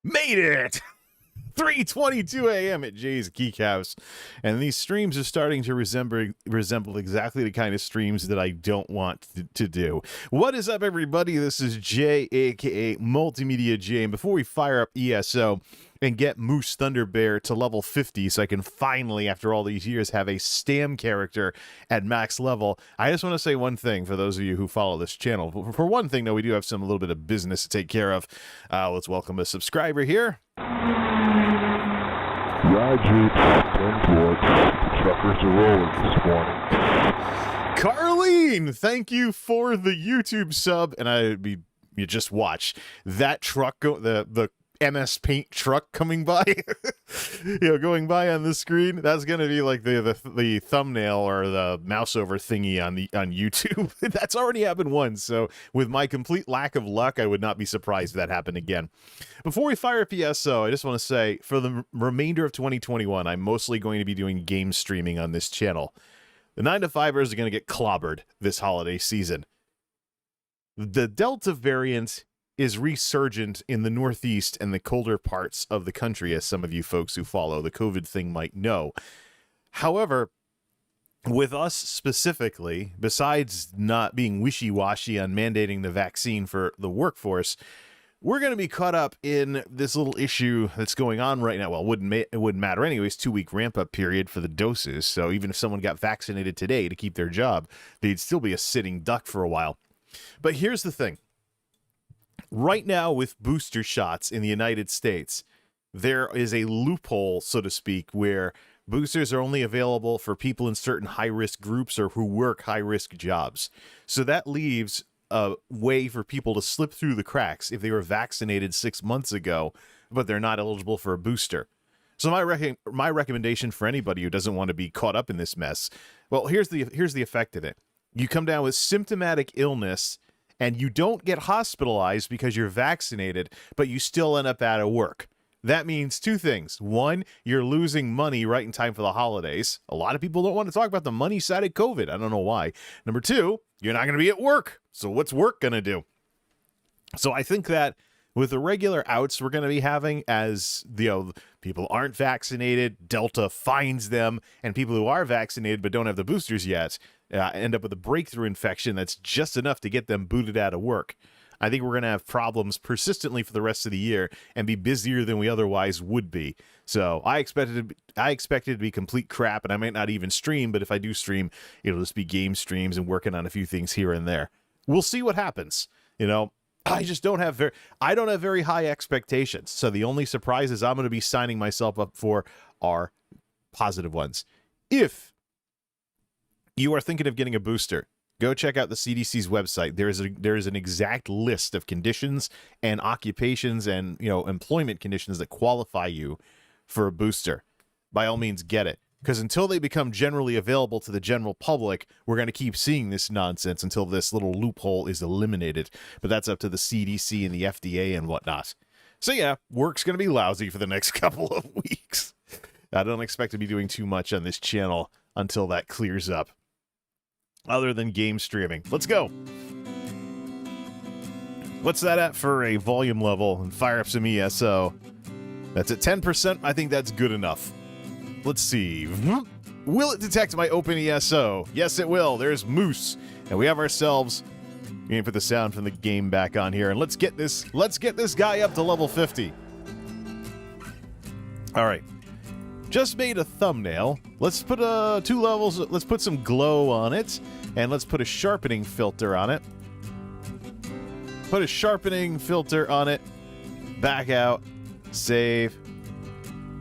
Made it! 3:22 a.m. at Jay's Geek House, and these streams are starting to resemble exactly the kind of streams that I don't want to do. What is up, everybody? This is Jay, aka MultimediaJay, and before we fire up ESO and get Moose Thunderbear to level 50 so I can finally, after all these years, have a Stam character at max level, I just want to say one thing for those of you who follow this channel. For one thing, though, we do have a little bit of business to take care of. Let's welcome a subscriber here. Roger, 10-4. Truckers are rolling this morning. Carleen, thank you for the YouTube sub. And you just watch that truck go, the MS Paint truck coming by, going by on the screen. That's gonna be like the thumbnail or the mouse over thingy on YouTube. That's already happened once, so with my complete lack of luck, I would not be surprised if that happened again. Before we fire up ESO, I just want to say, for the remainder of 2021, I'm mostly going to be doing game streaming on this channel. The 9-to-5ers are going to get clobbered this holiday season. The Delta variant is resurgent in the Northeast and the colder parts of the country, as some of you folks who follow the COVID thing might know. However, with us specifically, besides not being wishy-washy on mandating the vaccine for the workforce, we're going to be caught up in this little issue that's going on right now. Well, it wouldn't matter anyways, 2-week ramp-up period for the doses, so even if someone got vaccinated today to keep their job, they'd still be a sitting duck for a while. But here's the thing. Right now, with booster shots in the United States, there is a loophole, so to speak, where boosters are only available for people in certain high-risk groups or who work high-risk jobs. So that leaves a way for people to slip through the cracks if they were vaccinated 6 months ago, but they're not eligible for a booster. So my recommendation for anybody who doesn't want to be caught up in this mess, well, here's the effect of it. You come down with symptomatic illness, and you don't get hospitalized because you're vaccinated, but you still end up out of work. That means two things. One, you're losing money right in time for the holidays. A lot of people don't want to talk about the money side of COVID. I don't know why. Number two, you're not going to be at work. So what's work going to do? So I think that with the regular outs we're going to be having, as people aren't vaccinated, Delta finds them, and people who are vaccinated but don't have the boosters yet end up with a breakthrough infection that's just enough to get them booted out of work. I think we're going to have problems persistently for the rest of the year and be busier than we otherwise would be. So I expected it to be complete crap, and I might not even stream, but if I do stream, it'll just be game streams and working on a few things here and there. We'll see what happens. I just don't have very high expectations. So the only surprises I'm going to be signing myself up for are positive ones. If you are thinking of getting a booster, go check out the CDC's website. There is an exact list of conditions and occupations and employment conditions that qualify you for a booster. By all means, get it. Because until they become generally available to the general public, we're going to keep seeing this nonsense until this little loophole is eliminated. But that's up to the CDC and the FDA and whatnot. So yeah, work's going to be lousy for the next couple of weeks. I don't expect to be doing too much on this channel until that clears up, other than game streaming. Let's go. What's that at for a volume level? And fire up some ESO. That's at 10%. I think that's good enough. Let's see. Will it detect my open ESO? Yes, it will. There's Moose. And we have ourselves... We're going to put the sound from the game back on here. And let's get this guy up to level 50. All right. Just made a thumbnail. Let's put 2 levels. Let's put some glow on it. And let's put a sharpening filter on it. Put a sharpening filter on it. Back out. Save.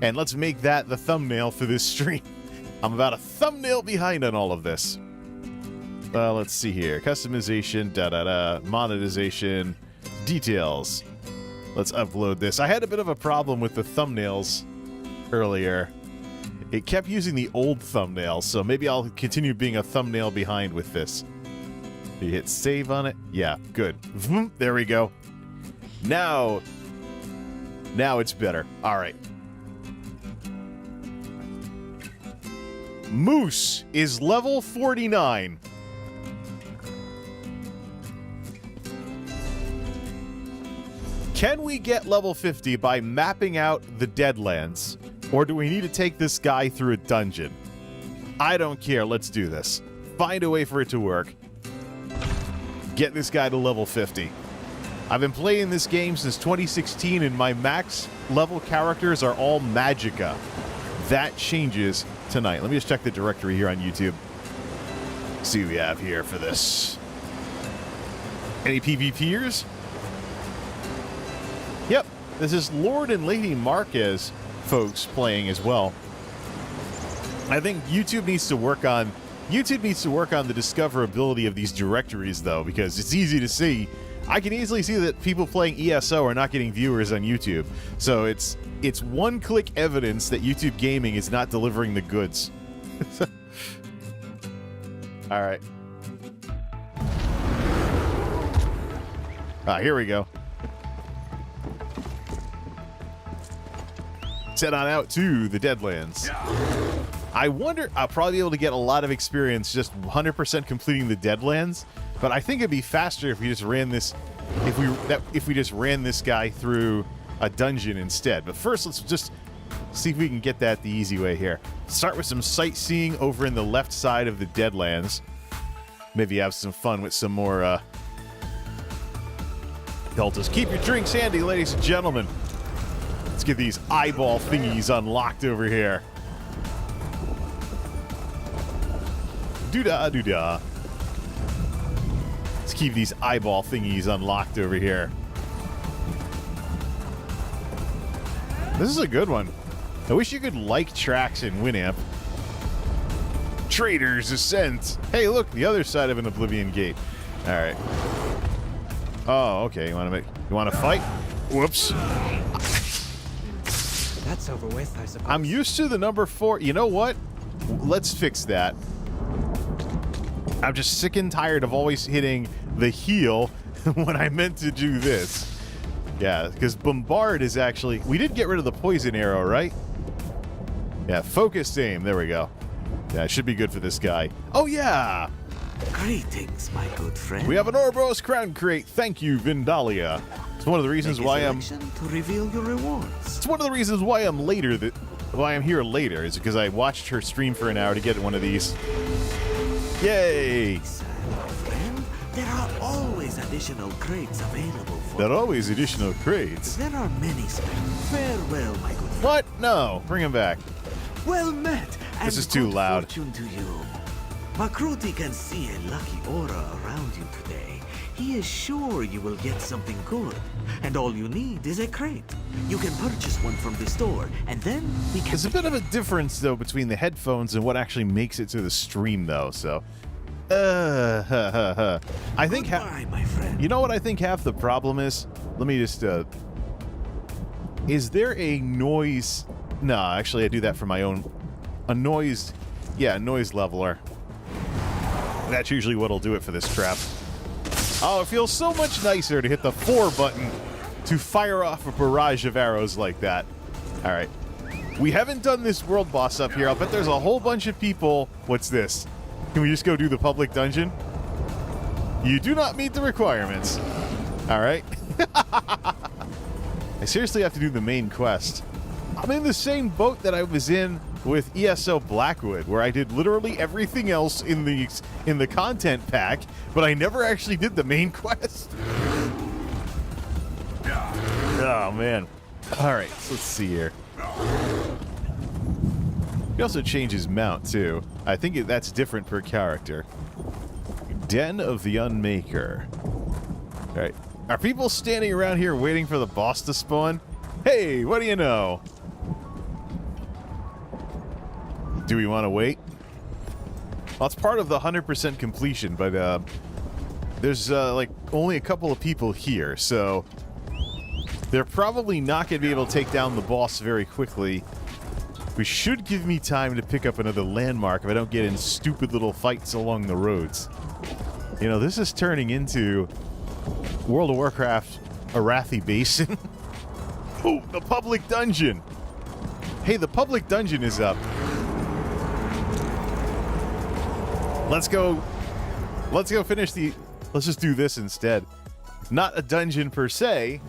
And let's make that the thumbnail for this stream. I'm about a thumbnail behind on all of this. Let's see here. Customization, monetization, details. Let's upload this. I had a bit of a problem with the thumbnails earlier. It kept using the old thumbnail, so maybe I'll continue being a thumbnail behind with this. You hit save on it? Yeah, good. There we go. Now it's better. All right. Moose is level 49. Can we get level 50 by mapping out the Deadlands? Or do we need to take this guy through a dungeon? I don't care. Let's do this. Find a way for it to work. Get this guy to level 50. I've been playing this game since 2016, and my max level characters are all Magicka. That changes tonight. Let me just check the directory here on YouTube. See what we have here for this. Any PvPers? Yep, this is Lord and Lady Marquez folks playing as well. I think YouTube needs to work on the discoverability of these directories, though, because it's easy to see. I can easily see that people playing ESO are not getting viewers on YouTube. So it's one-click evidence that YouTube Gaming is not delivering the goods. All right. Here we go. Set on out to the Deadlands. I wonder, I'll probably be able to get a lot of experience just 100% completing the Deadlands, but I think it'd be faster if we just ran this, if we just ran this guy through a dungeon instead. But first, let's just see if we can get that the easy way here. Start with some sightseeing over in the left side of the Deadlands. Maybe have some fun with some more Deltas. Keep your drinks handy, ladies and gentlemen. Let's get these eyeball thingies unlocked over here. Doo-dah, doo-dah. Let's keep these eyeball thingies unlocked over here. This is a good one. I wish you could like tracks in Winamp. Trader's Ascent. Hey, look, the other side of an Oblivion Gate. All right. Oh, okay. You want to fight? Whoops. That's over with, I suppose. I'm used to the number 4. You know what? Let's fix that. I'm just sick and tired of always hitting the heel when I meant to do this. Yeah, because Bombard is actually... We did get rid of the poison arrow, right? Yeah, focused aim. There we go. Yeah, it should be good for this guy. Oh, yeah! Greetings, my good friend. We have an Ouroboros crown crate. Thank you, Vindalia. It's one of the reasons why I'm... to reveal your rewards. It's one of the reasons why I'm later. Why I'm here later is because I watched her stream for an hour to get one of these. Yay! My friend, there are always additional crates available for There are always additional crates. There are many spares. Farewell, my good friend. What? No. Bring him back. Well met. This and is too good loud. Fortune to you. Makruti can see a lucky aura around you today. He is sure you will get something good. And all you need is a crate. You can purchase one from the store, and then we can... There's a bit of a difference, though, between the headphones and what actually makes it to the stream, though, so... I think... Goodbye, my friend. You know what I think half the problem is? Let me just, Is there a noise... No, actually, I do that for my own... A noise... Yeah, a noise leveler. That's usually what'll do it for this trap. Oh, it feels so much nicer to hit the 4 button to fire off a barrage of arrows like that. All right. We haven't done this world boss up here. I'll bet there's a whole bunch of people... What's this? Can we just go do the public dungeon? You do not meet the requirements. All right. I seriously have to do the main quest. I'm in the same boat that I was in with ESO Blackwood, where I did literally everything else in the content pack, but I never actually did the main quest. Oh, man. All right, so let's see here. He also changes mount, too. I think that's different per character. Den of the Unmaker. All right. Are people standing around here waiting for the boss to spawn? Hey, what do you know? Do we want to wait? Well, it's part of the 100% completion, but there's like only a couple of people here, so they're probably not going to be able to take down the boss very quickly. Which should give me time to pick up another landmark if I don't get in stupid little fights along the roads. You know, this is turning into World of Warcraft Arathi Basin. Oh, the public dungeon! Hey, the public dungeon is up. Let's go finish the... Let's just do this instead. Not a dungeon per se,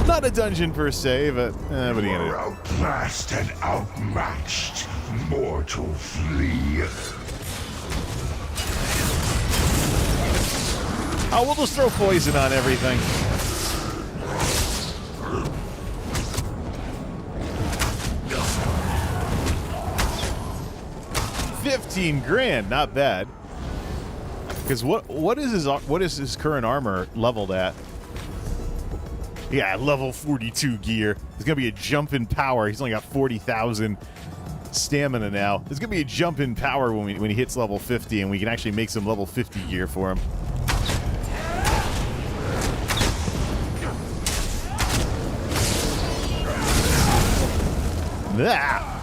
Not a dungeon per se, but what are you gonna do? Outclassed and outmatched, mortal flea. Oh, we'll just throw poison on everything. $15 grand, not bad. Because what is his current armor leveled at? Yeah, level 42 gear. There's gonna be a jump in power. He's only got 40,000 stamina now. There's gonna be a jump in power when he hits level 50, and we can actually make some level 50 gear for him. Ah.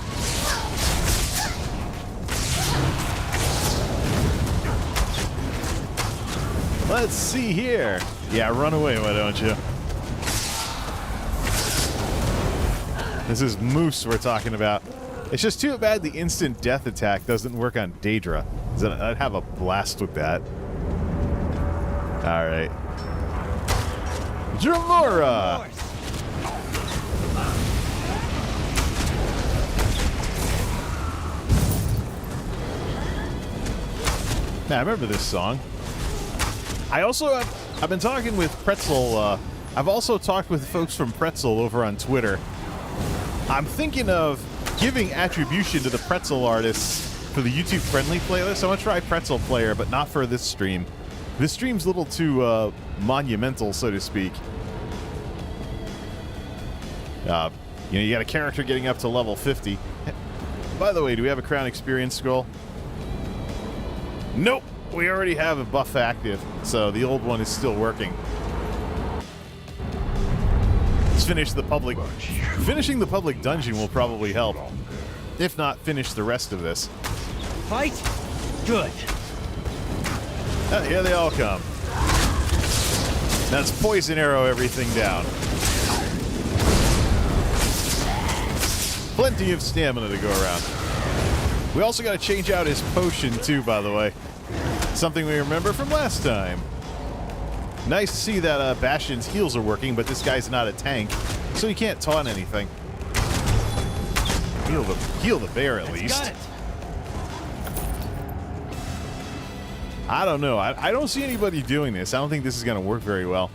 Let's see here. Yeah, run away, why don't you? This is Moose we're talking about. It's just too bad the instant death attack doesn't work on Daedra. I'd have a blast with that. Alright. Jamora! Now, I remember this song. I've been talking with Pretzel, I've also talked with folks from Pretzel over on Twitter. I'm thinking of giving attribution to the Pretzel artists for the YouTube-friendly playlist. I want to try Pretzel Player, but not for this stream. This stream's a little too, monumental, so to speak. You got a character getting up to level 50. By the way, do we have a Crown Experience scroll? Nope! We already have a buff active, so the old one is still working. Let's finish the public... Finishing the public dungeon will probably help. If not, finish the rest of this. Fight? Good. Here they all come. Let's poison arrow everything down. Plenty of stamina to go around. We also got to change out his potion too, by the way. Something we remember from last time. Nice to see that Bastion's heals are working, but this guy's not a tank, so he can't taunt anything. Heal the bear at least. Got it. I don't know. I don't see anybody doing this. I don't think this is going to work very well.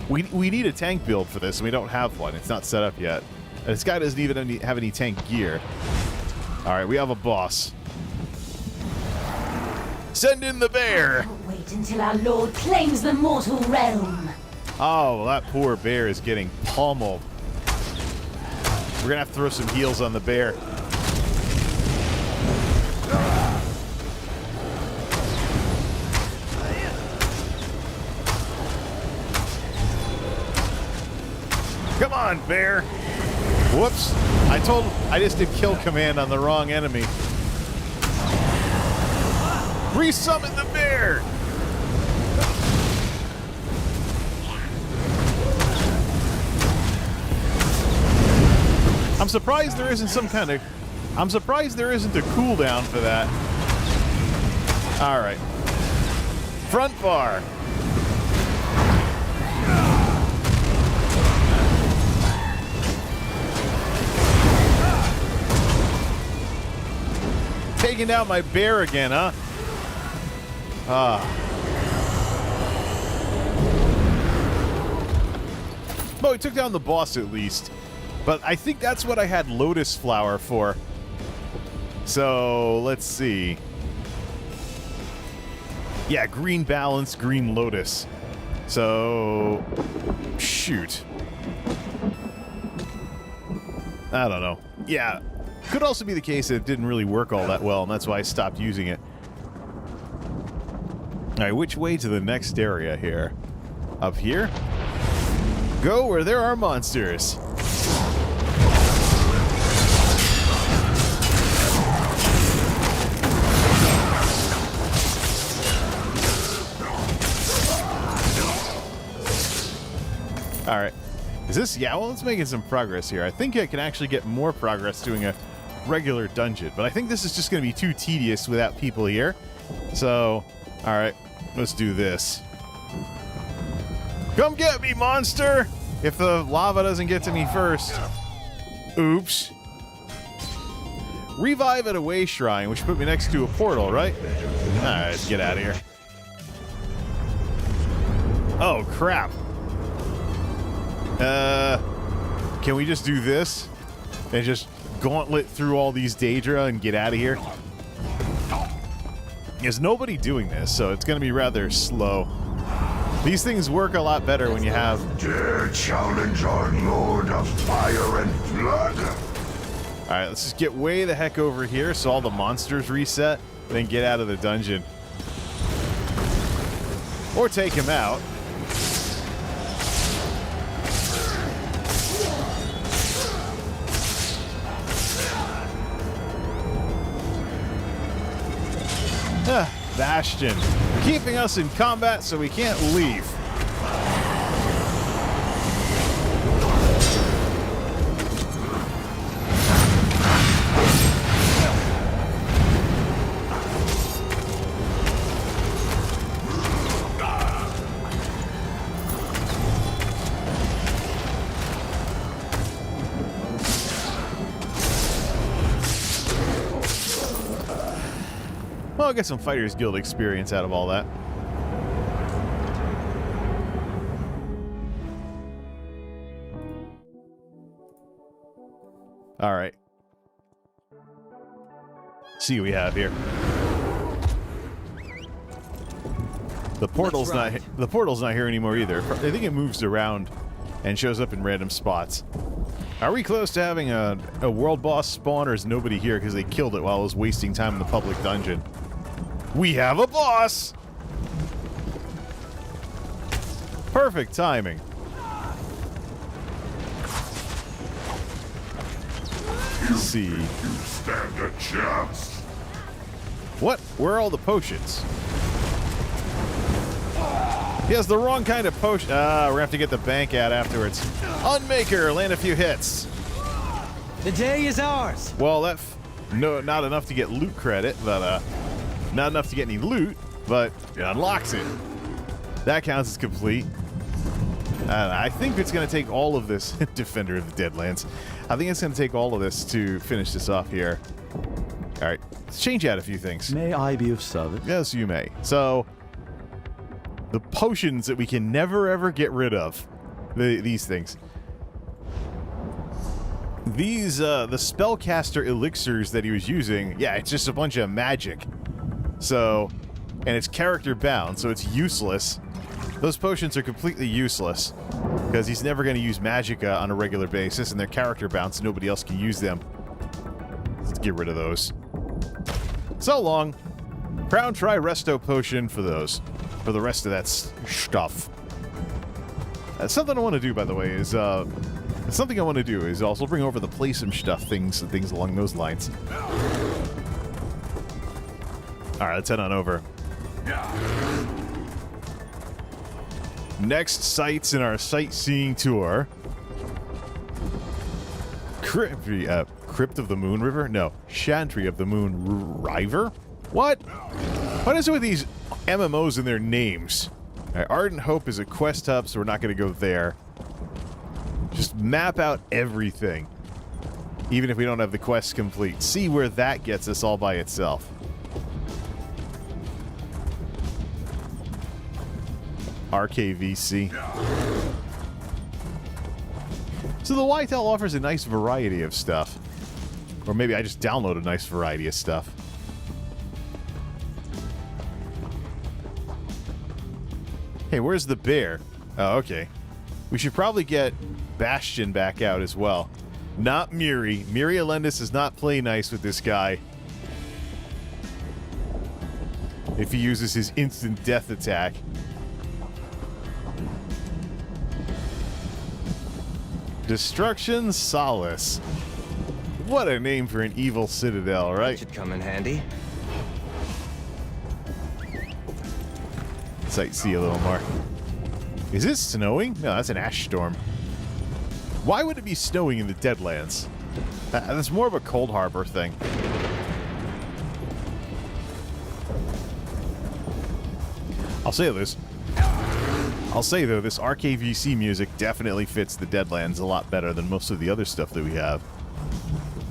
We need a tank build for this, and we don't have one. It's not set up yet. And this guy doesn't even have any tank gear. All right, we have a boss. Send in the bear! Wait until our lord claims the mortal realm. Oh, well, that poor bear is getting pummeled. We're gonna have to throw some heals on the bear. Come on, bear! Whoops. I just did kill command on the wrong enemy. Resummon the bear! I'm surprised there isn't some kind of... I'm surprised there isn't a cooldown for that. Alright. Front bar. Taking out my bear again, huh? Well, we took down the boss at least. But I think that's what I had Lotus Flower for. So, let's see. Yeah, green balance, green lotus. So, shoot. I don't know. Yeah, could also be the case that it didn't really work all that well, and that's why I stopped using it. Alright, which way to the next area here? Up here? Go where there are monsters. Alright. Is this... Yeah, well, it's making some progress here. I think I can actually get more progress doing a regular dungeon, but I think this is just going to be too tedious without people here. So, alright. Let's do this. Come get me, monster! If the lava doesn't get to me first. Oops. Revive at a way shrine, which put me next to a portal, right? Alright, let's get out of here. Oh, crap. Can we just do this? And just gauntlet through all these Daedra and get out of here? There's nobody doing this, so it's going to be rather slow. These things work a lot better when you have... Dare challenge our Lord of Fire and Blood? Alright, let's just get way the heck over here so all the monsters reset, and then get out of the dungeon. Or take him out. Bastion. Keeping us in combat so we can't leave. Well, I'll get some Fighters Guild experience out of all that. All right. See what we have here. The portal's not here anymore either. I think it moves around and shows up in random spots. Are we close to having a world boss spawn, or is nobody here because they killed it while I was wasting time in the public dungeon? We have a boss! Perfect timing. Let's see. You stand a chance. What? Where are all the potions? He has the wrong kind of potion. We're gonna have to get the bank out afterwards. Unmaker, land a few hits. The day is ours. Well, no, not enough to get loot credit, but not enough to get any loot, but it unlocks it. That counts as complete. I think it's going to take all of this, Defender of the Deadlands. I think it's going to take all of this to finish this off here. All right, let's change out a few things. May I be of service? Yes, you may. So, the potions that we can never ever get rid of, these things. These, the spellcaster elixirs that he was using, yeah, it's just a bunch of magic. So, and it's character bound, so it's useless. Those potions are completely useless because he's never going to use magicka on a regular basis, and they're character bound, so nobody else can use them. Let's get rid of those. So long. Crown Try Resto Potion for those. For the rest of that stuff. Something I want to do, by the way, is something I want to do is also bring over the play some stuff things and things along those lines. Alright, let's head on over. Next sights in our sightseeing tour. Crypt of the Moon River? No. Chantry of the Moon River? What? What is it with these MMOs and their names? Right, Ardent Hope is a quest hub, so we're not going to go there. Just map out everything. Even if we don't have the quest complete. See where that gets us all by itself. RKVC. So the Whitetail offers a nice variety of stuff. Or maybe I just download a nice variety of stuff. Hey, where's the bear? Oh, okay. We should probably get Bastion back out as well. Not Miri. Miri Alendis does not play nice with this guy. If he uses his instant death attack. Destruction Solace. What a name for an evil citadel, right? Should come in handy. Sightsee a little more. Is it snowing? No, that's an ash storm. Why would it be snowing in the Deadlands? That's more of a Cold Harbor thing. I'll say this. I'll say, though, this RKVC music definitely fits the Deadlands a lot better than most of the other stuff that we have.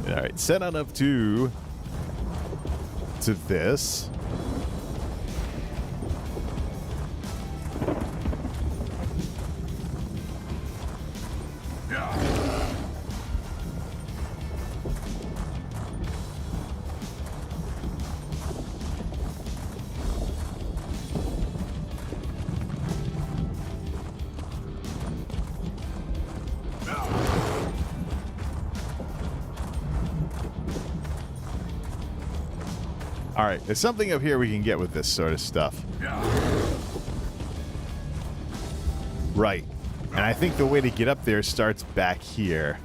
All right, set on up to this. All right, there's something up here we can get with this sort of stuff. Right. And I think the way to get up there starts back here.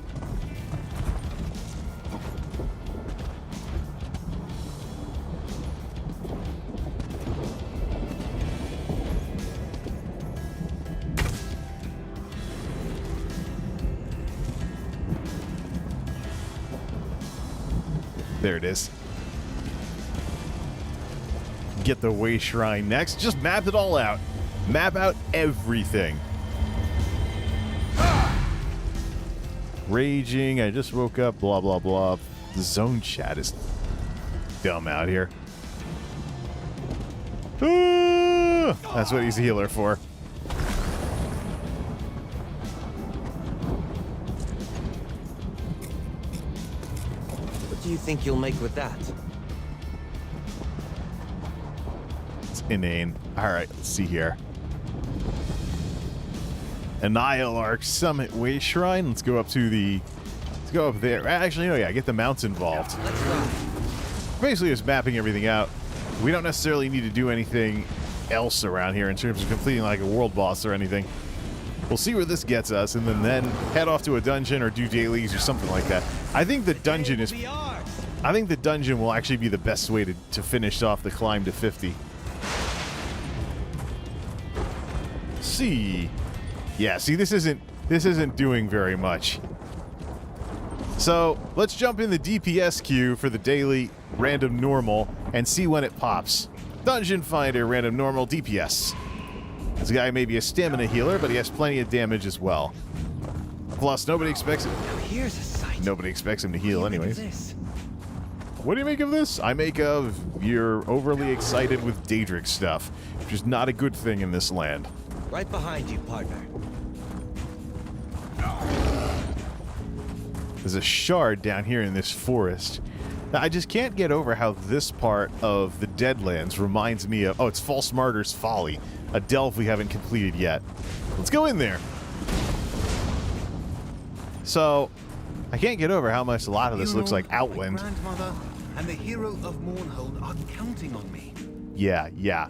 There it is. Get the way shrine next. Just map it all out. Map out everything. Raging. I just woke up. Blah, blah, blah. The zone chat is dumb out here. That's what he's a healer for. What do you think you'll make with that? Inane. Alright, let's see here. Annihilarch Summit Way Shrine. Let's go up to the... Let's go up there. Actually, no, yeah, get the mounts involved. Let's go. Basically just mapping everything out. We don't necessarily need to do anything else around here in terms of completing like a world boss or anything. We'll see where this gets us and then head off to a dungeon or do dailies or something like that. I think the dungeon is... I think the dungeon will actually be the best way to finish off the climb to 50. See, yeah, see, this isn't doing very much. So let's jump in the DPS queue for the daily random normal and see when it pops. Dungeon Finder random normal DPS. This guy may be a stamina healer, but he has plenty of damage as well. Plus, nobody expects him. Now here's a sight. Nobody expects him to heal, What do you make of anyways. this? What do you make of this? I make of you're overly excited with Daedric stuff, which is not a good thing in this land. Right behind you, partner. There's a shard down here in this forest. Now, I just can't get over how this part of the Deadlands reminds me of... Oh, it's False Martyr's Folly, a delve we haven't completed yet. Let's go in there. So, I can't get over how much a lot of this looks like Outland. My grandmother and the hero of Mournhold are counting on me. Yeah.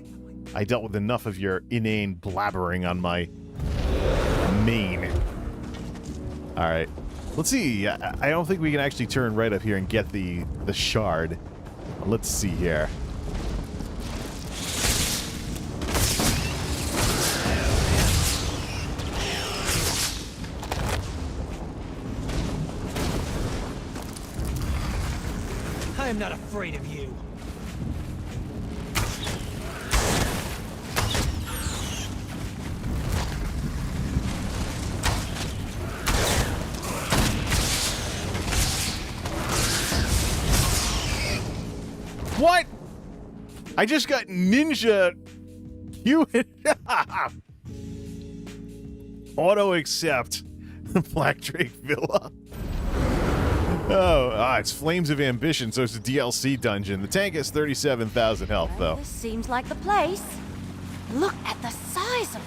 I dealt with enough of your inane blabbering on my main. Alright. Let's see. I don't think we can actually turn right up here and get the shard. Let's see here. I am not afraid of you. What? I just got ninja. You auto accept Black Drake Villa. It's Flames of Ambition, so it's a DLC dungeon. The tank has 37,000 health, though. This seems like the place. Look at the size of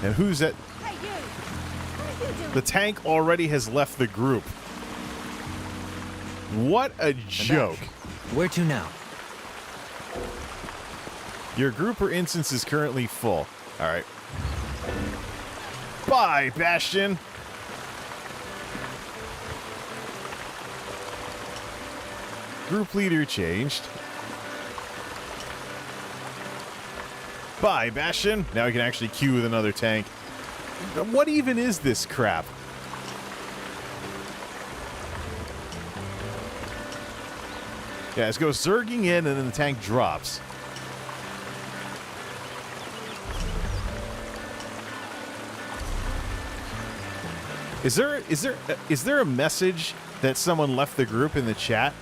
it. And who's that? Hey, you. What are you doing? The tank already has left the group. What a joke. Where to now? Your group or instance is currently full. All right. Bye, Bastion. Group leader changed. Bye, Bastion. Now we can actually queue with another tank. What even is this crap? Yeah, let's go zerging in and then the tank drops. Is there a message that someone left the group in the chat?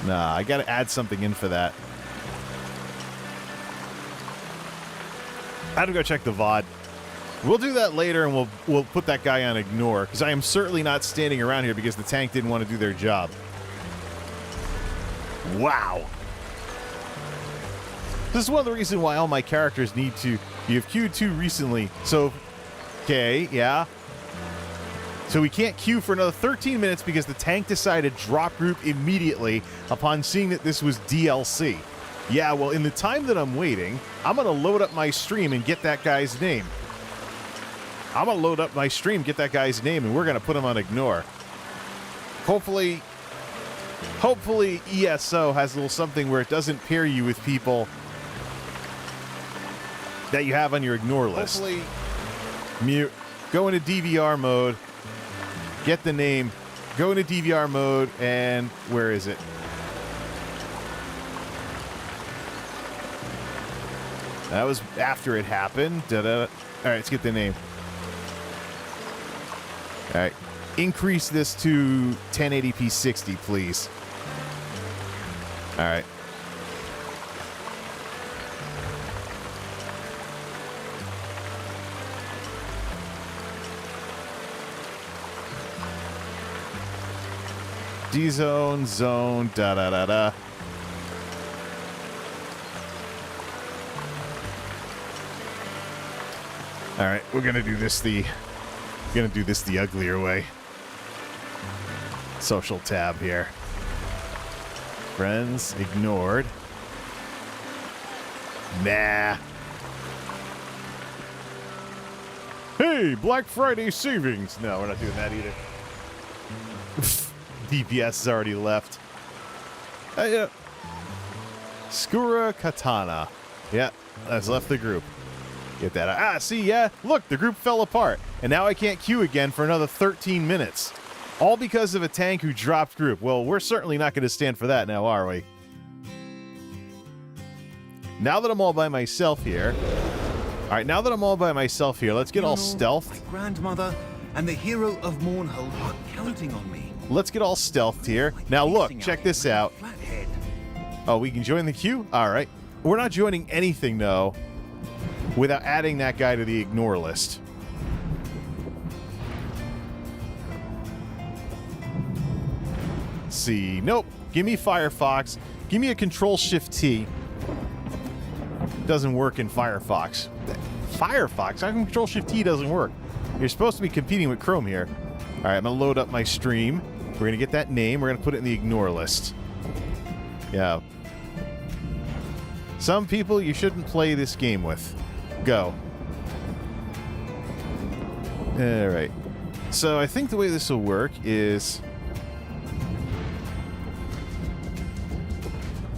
Nah, I gotta add something in for that. I had to go check the VOD. We'll do that later, and we'll put that guy on ignore, because I am certainly not standing around here because the tank didn't want to do their job. Wow. This is one of the reasons why all my characters need to... You have queued 2 recently, so... Okay, yeah. So we can't queue for another 13 minutes because the tank decided drop group immediately upon seeing that this was DLC. Yeah, well, in the time that I'm waiting, I'm going to load up my stream and get that guy's name. I'm going to load up my stream, get that guy's name, and we're going to put him on ignore. Hopefully ESO has a little something where it doesn't pair you with people that you have on your ignore list. Hopefully, mute, go into DVR mode, get the name, go into DVR mode, and where is it? That was after it happened. Da-da. All right, let's get the name. All right, increase this to 1080p 60, please. All right. D-zone, zone, da-da-da-da. All right, we're gonna do this the uglier way. Social tab here. Friends ignored. Nah. Hey, Black Friday savings. No, we're not doing that either. DPS has already left. Yeah. Skura Katana. Yeah, has left the group. Get that out. Ah, see, yeah. Look, the group fell apart. And now I can't queue again for another 13 minutes. All because of a tank who dropped group. Well, we're certainly not going to stand for that now, are we? Now that I'm all by myself here... Alright, now that I'm all by myself here, let's get all stealthed. My grandmother and the hero of Mournhold are counting on me. Let's get all stealthed here. Now look, check this out. Flathead. Oh, we can join the queue? Alright. We're not joining anything, though, without adding that guy to the ignore list. Let's see. Nope. Give me Firefox. Give me a Control-Shift-T. Doesn't work in Firefox. Firefox? How come Control-Shift-T doesn't work? You're supposed to be competing with Chrome here. Alright, I'm going to load up my stream. We're going to get that name. We're going to put it in the ignore list. Yeah. Some people you shouldn't play this game with. Go. Alright. So I think the way this will work is...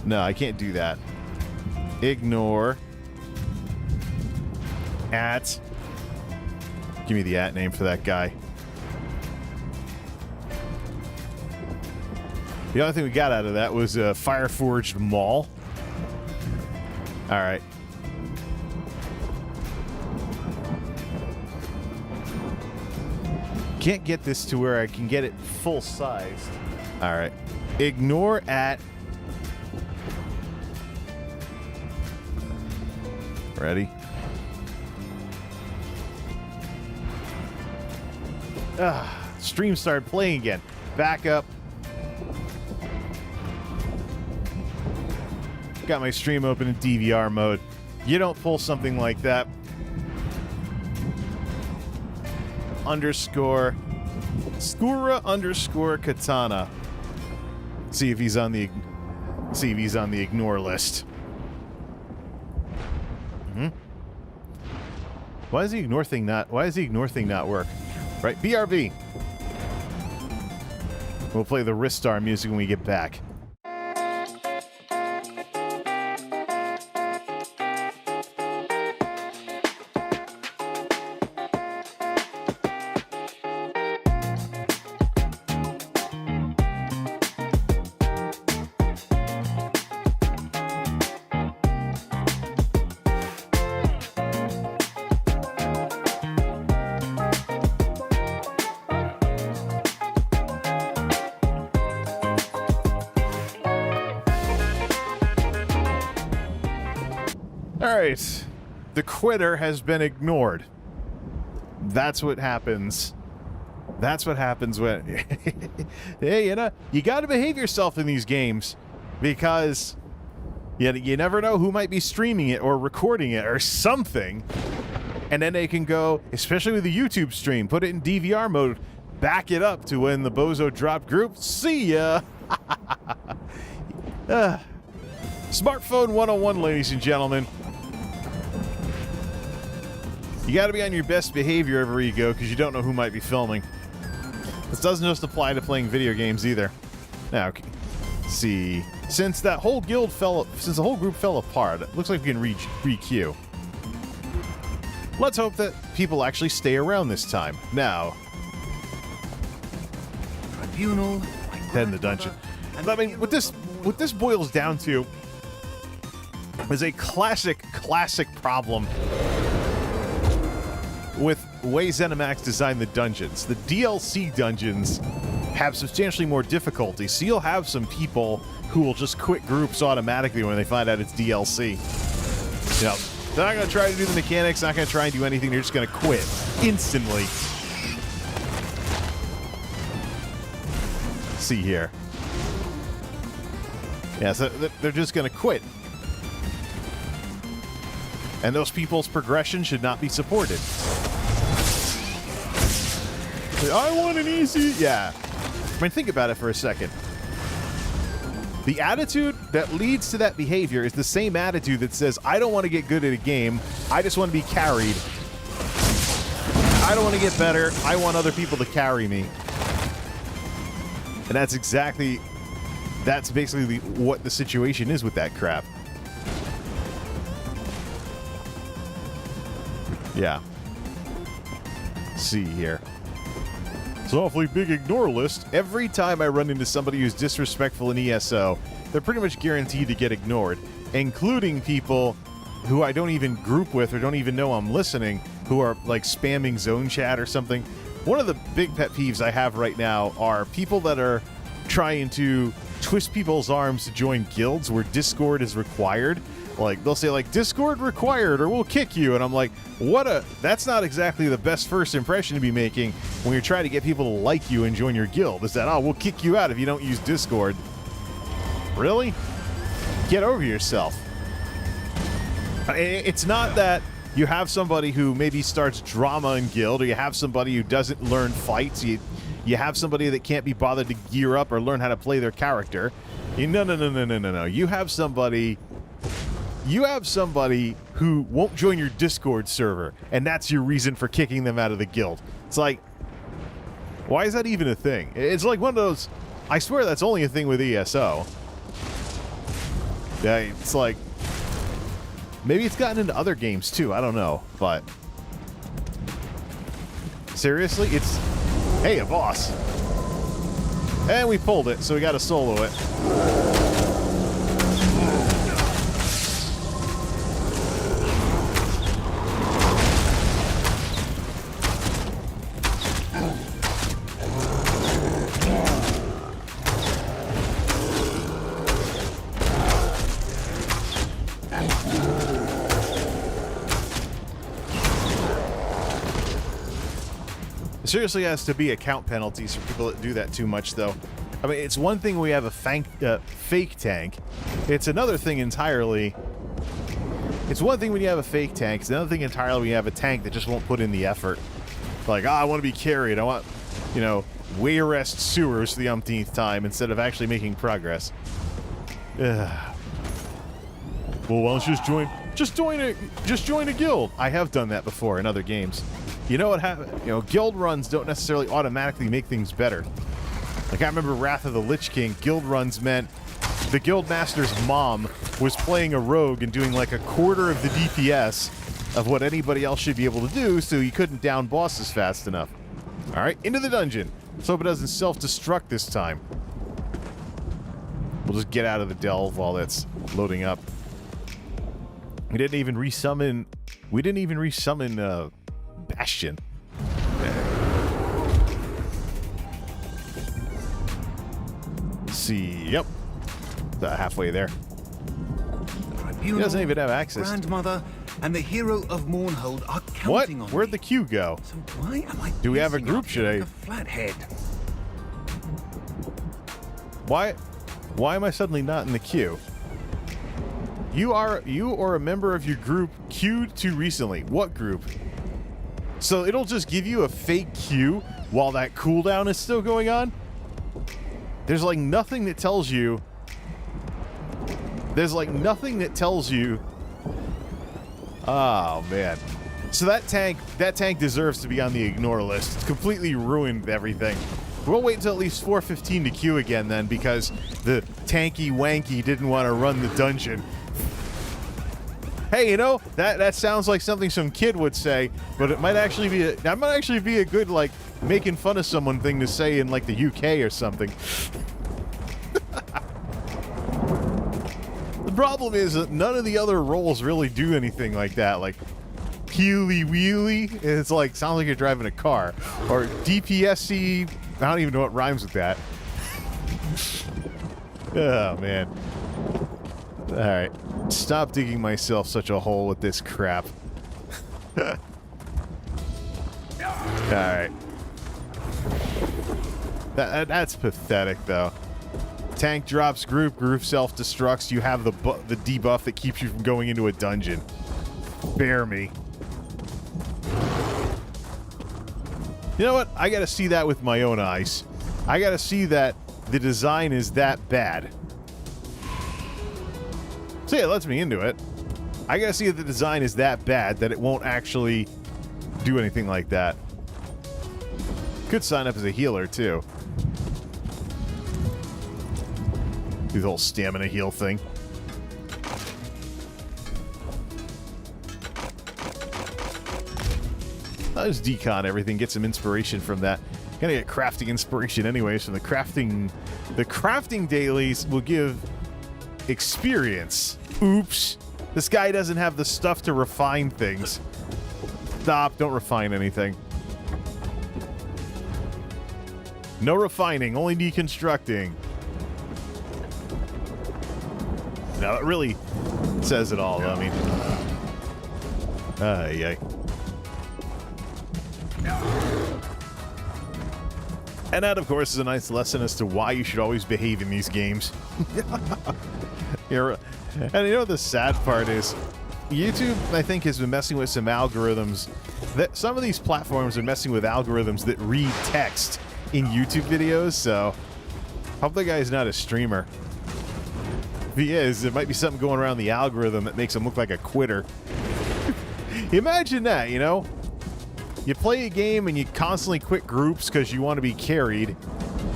No, I can't do that. Ignore. At. Give me the at name for that guy. The only thing we got out of that was a Fireforged Mall. Alright. Can't get this to where I can get it full sized. Alright. Ignore at. Ready? Stream started playing again. Back up. Got my stream open in DVR mode. You don't pull something like that. Underscore Skura underscore Katana. See if he's on the ignore list. Why does the ignore thing not work? Right, BRB. We'll play the Ristar music when we get back. Alright. The quitter has been ignored. That's what happens. That's what happens when... Hey, you know, you gotta behave yourself in these games. Because you never know who might be streaming it or recording it or something. And then they can go, especially with the YouTube stream, put it in DVR mode, back it up to when the bozo drop group. See ya! Smartphone 101, ladies and gentlemen. You gotta be on your best behavior everywhere you go, because you don't know who might be filming. This doesn't just apply to playing video games either. Now, okay. See, since the whole group fell apart, it looks like we can re-queue. Let's hope that people actually stay around this time. Now, Tribunal, head in the dungeon. I mean, what this boils down to is a classic problem with way ZeniMax designed the dungeons. The DLC dungeons have substantially more difficulty, so you'll have some people who will just quit groups automatically when they find out it's DLC. You know, they're not going to try to do the mechanics, not going to try and do anything, they're just going to quit instantly. See here. Yeah, so they're just going to quit. And those people's progression should not be supported. I want an easy... Yeah. I mean, think about it for a second. The attitude that leads to that behavior is the same attitude that says, I don't want to get good at a game, I just want to be carried. I don't want to get better, I want other people to carry me. And that's basically what the situation is with that crap. Yeah. Let's see here. It's an awfully big ignore list. Every time I run into somebody who's disrespectful in ESO, they're pretty much guaranteed to get ignored, including people who I don't even group with or don't even know I'm listening, who are like spamming zone chat or something. One of the big pet peeves I have right now are people that are trying to twist people's arms to join guilds where Discord is required. Like, they'll say, like, Discord required or we'll kick you. And I'm like, that's not exactly the best first impression to be making when you're trying to get people to like you and join your guild. Is that, oh, we'll kick you out if you don't use Discord. Really? Get over yourself. It's not that you have somebody who maybe starts drama in guild, or you have somebody who doesn't learn fights. You have somebody that can't be bothered to gear up or learn how to play their character. No. You have somebody who won't join your Discord server, and that's your reason for kicking them out of the guild. It's like, why is that even a thing? It's like one of those, I swear that's only a thing with ESO. Yeah, it's like, maybe it's gotten into other games too, I don't know, but seriously, it's, hey, a boss. And we pulled it, so we gotta solo it. Seriously has to be account penalties for people that do that too much, though. I mean, it's one thing we have a fake tank. It's another thing entirely. It's one thing when you have a fake tank. It's another thing entirely when you have a tank that just won't put in the effort. Like, I want to be carried. I want, way arrest sewers the umpteenth time instead of actually making progress. Ugh. Well, why don't you just join a guild? I have done that before in other games. You know what happened? Guild runs don't necessarily automatically make things better. Like, I remember Wrath of the Lich King, guild runs meant the guild master's mom was playing a rogue and doing like a quarter of the DPS of what anybody else should be able to do, so he couldn't down bosses fast enough. Alright, into the dungeon. Let's hope it doesn't self-destruct this time. We'll just get out of the delve while that's loading up. We didn't even resummon Bastion. Let's see. Yep. Halfway there. Tribunal, doesn't even have access. Grandmother, and the hero of Mournhold are What? counting on Where'd me. the queue go? So why am I Do we have a pacing group, up should like I- a flathead? Why am I suddenly not in the queue? You or a member of your group queued too recently. What group? So it'll just give you a fake queue while that cooldown is still going on? There's like nothing that tells you. There's like nothing that tells you. Oh man. So that tank deserves to be on the ignore list. It's completely ruined everything. We'll wait until at least 4:15 to queue again then, because the tanky wanky didn't want to run the dungeon. Hey, you know, that sounds like something some kid would say, but it might actually be a good like making fun of someone thing to say in like the UK or something. The problem is that none of the other roles really do anything like that, like peely wheelie. It's like sounds like you're driving a car, or DPSC. I don't even know what rhymes with that. Oh man. All right. Stop digging myself such a hole with this crap. Alright. That's pathetic, though. Tank drops group self-destructs. You have the debuff that keeps you from going into a dungeon. Bear me. You know what? I gotta see that with my own eyes. I gotta see that the design is that bad. So yeah, it lets me into it. I gotta see if the design is that bad that it won't actually do anything like that. Could sign up as a healer, too. Do the whole stamina heal thing. I'll just decon everything, get some inspiration from that. Gonna get crafting inspiration anyways from the crafting. The crafting dailies will give experience. Oops. This guy doesn't have the stuff to refine things. Stop. Don't refine anything. No refining. Only deconstructing. No, it really says it all. I mean... Yay. And that, of course, is a nice lesson as to why you should always behave in these games. And you know what the sad part is? YouTube, I think, has been messing with some algorithms. Some of these platforms are messing with algorithms that read text in YouTube videos, so hope the guy's not a streamer. If he is, there might be something going around the algorithm that makes him look like a quitter. Imagine that, you know? You play a game and you constantly quit groups because you want to be carried,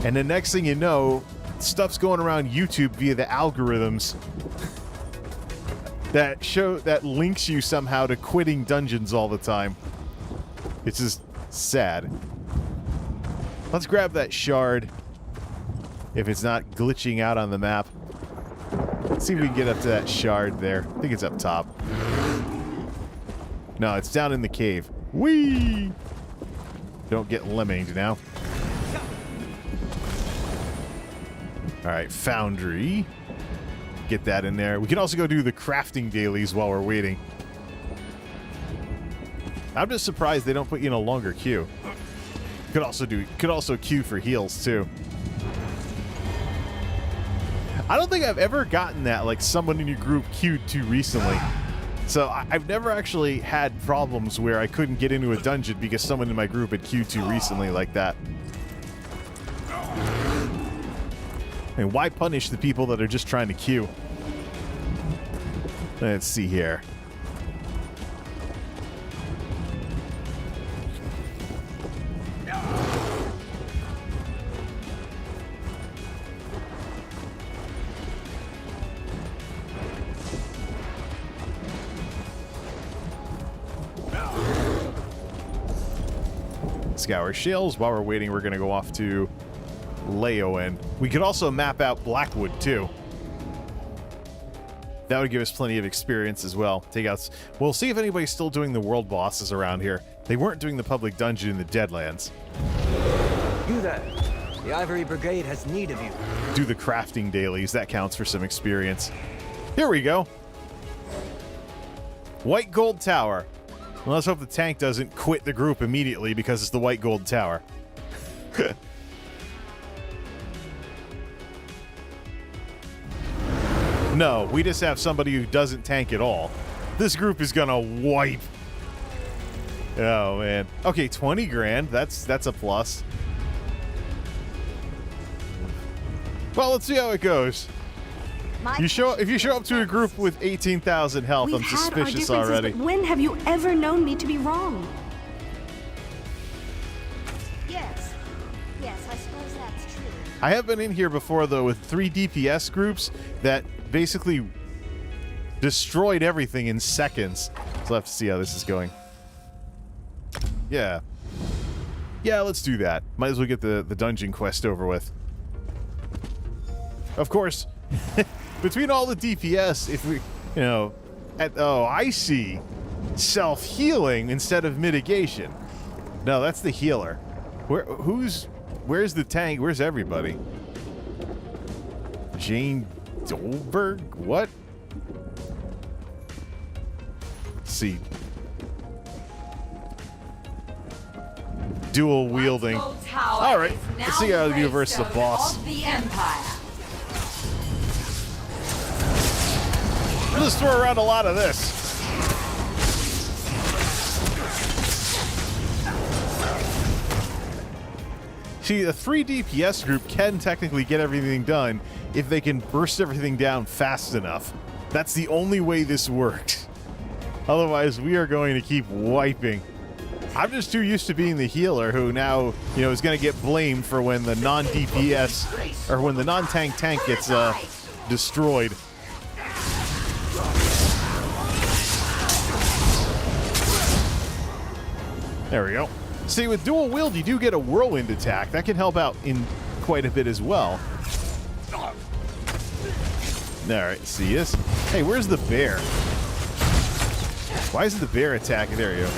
and the next thing you know, stuff's going around YouTube via the algorithms that links you somehow to quitting dungeons all the time. It's just sad. Let's grab that shard if it's not glitching out on the map. Let's see if we can get up to that shard there. I think it's up top. No, it's down in the cave. Whee! Don't get lemminged now. Alright, Foundry. Get that in there. We can also go do the crafting dailies while we're waiting. I'm just surprised they don't put you in a longer queue. Could also queue for heals too. I don't think I've ever gotten that, like someone in your group queued too recently. So I've never actually had problems where I couldn't get into a dungeon because someone in my group had queued too recently like that. And why punish the people that are just trying to queue? Let's see here. Scour shills. While we're waiting, we're going to go off to Leowen. We could also map out Blackwood, too. That would give us plenty of experience as well. Takeouts. We'll see if anybody's still doing the world bosses around here. They weren't doing the public dungeon in the Deadlands. You there. The Ivory Brigade has need of you. Do the crafting dailies. That counts for some experience. Here we go. White gold tower. Well, let's hope the tank doesn't quit the group immediately because it's the white gold tower. No, we just have somebody who doesn't tank at all. This group is gonna wipe. Oh man. Okay, 20 grand. That's a plus. Well, let's see how it goes. If you show up to a group with 18,000 health, I'm suspicious already. But when have you ever known me to be wrong? Yes. Yes, I suppose that's true. I have been in here before, though, with 3 DPS groups that basically destroyed everything in seconds. So I'll have to see how this is going. Yeah. Yeah, let's do that. Might as well get the dungeon quest over with. Of course, between all the DPS, if we, you know, oh, I see. Self-healing instead of mitigation. No, that's the healer. Where's the tank? Where's everybody? Jane Dolberg? What? Let's see. Dual wielding. All right, let's see how we versus the boss. The Empire. We'll just throw around a lot of this. See, a 3 DPS group can technically get everything done if they can burst everything down fast enough. That's the only way this works. Otherwise, we are going to keep wiping. I'm just too used to being the healer who now, you know, is going to get blamed for when the non-DPS or when the non-tank tank gets destroyed. There we go. See, with dual wield, you do get a whirlwind attack. That can help out in quite a bit as well. All right, see this? Hey, where's the bear? Why isn't the bear attacking? There you go.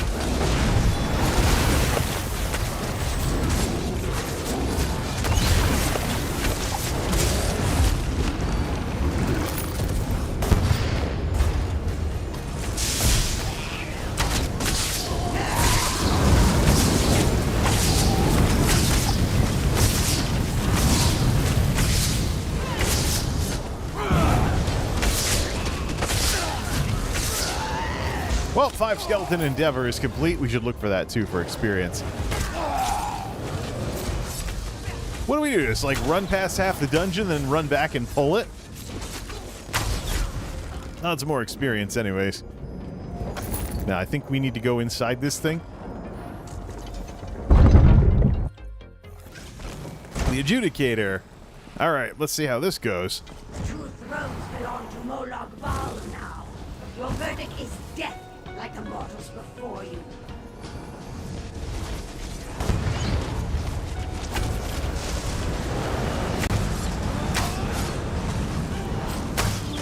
Well, 5 skeleton endeavor is complete. We should look for that too for experience. What do we do? Just like run past half the dungeon, then run back and pull it? Oh, it's more experience anyways. Now, I think we need to go inside this thing. The adjudicator. All right, let's see how this goes. 2 thrones belong to Molag Bal now. Your verdict is death, like the mortals before you.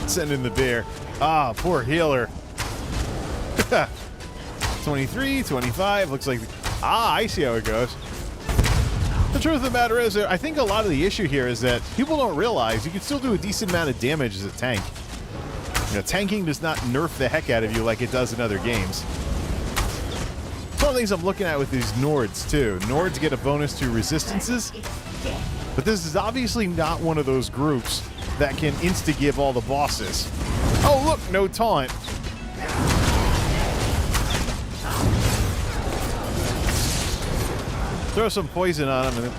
Send in the bear. Ah, poor healer. 23, 25, looks like... Ah, I see how it goes. The truth of the matter is, I think a lot of the issue here is that people don't realize you can still do a decent amount of damage as a tank. You know, tanking does not nerf the heck out of you like it does in other games. It's one of the things I'm looking at with these Nords, too. Nords get a bonus to resistances, but this is obviously not one of those groups that can insta-give all the bosses. Oh, look, no taunt. Throw some poison on him. And then,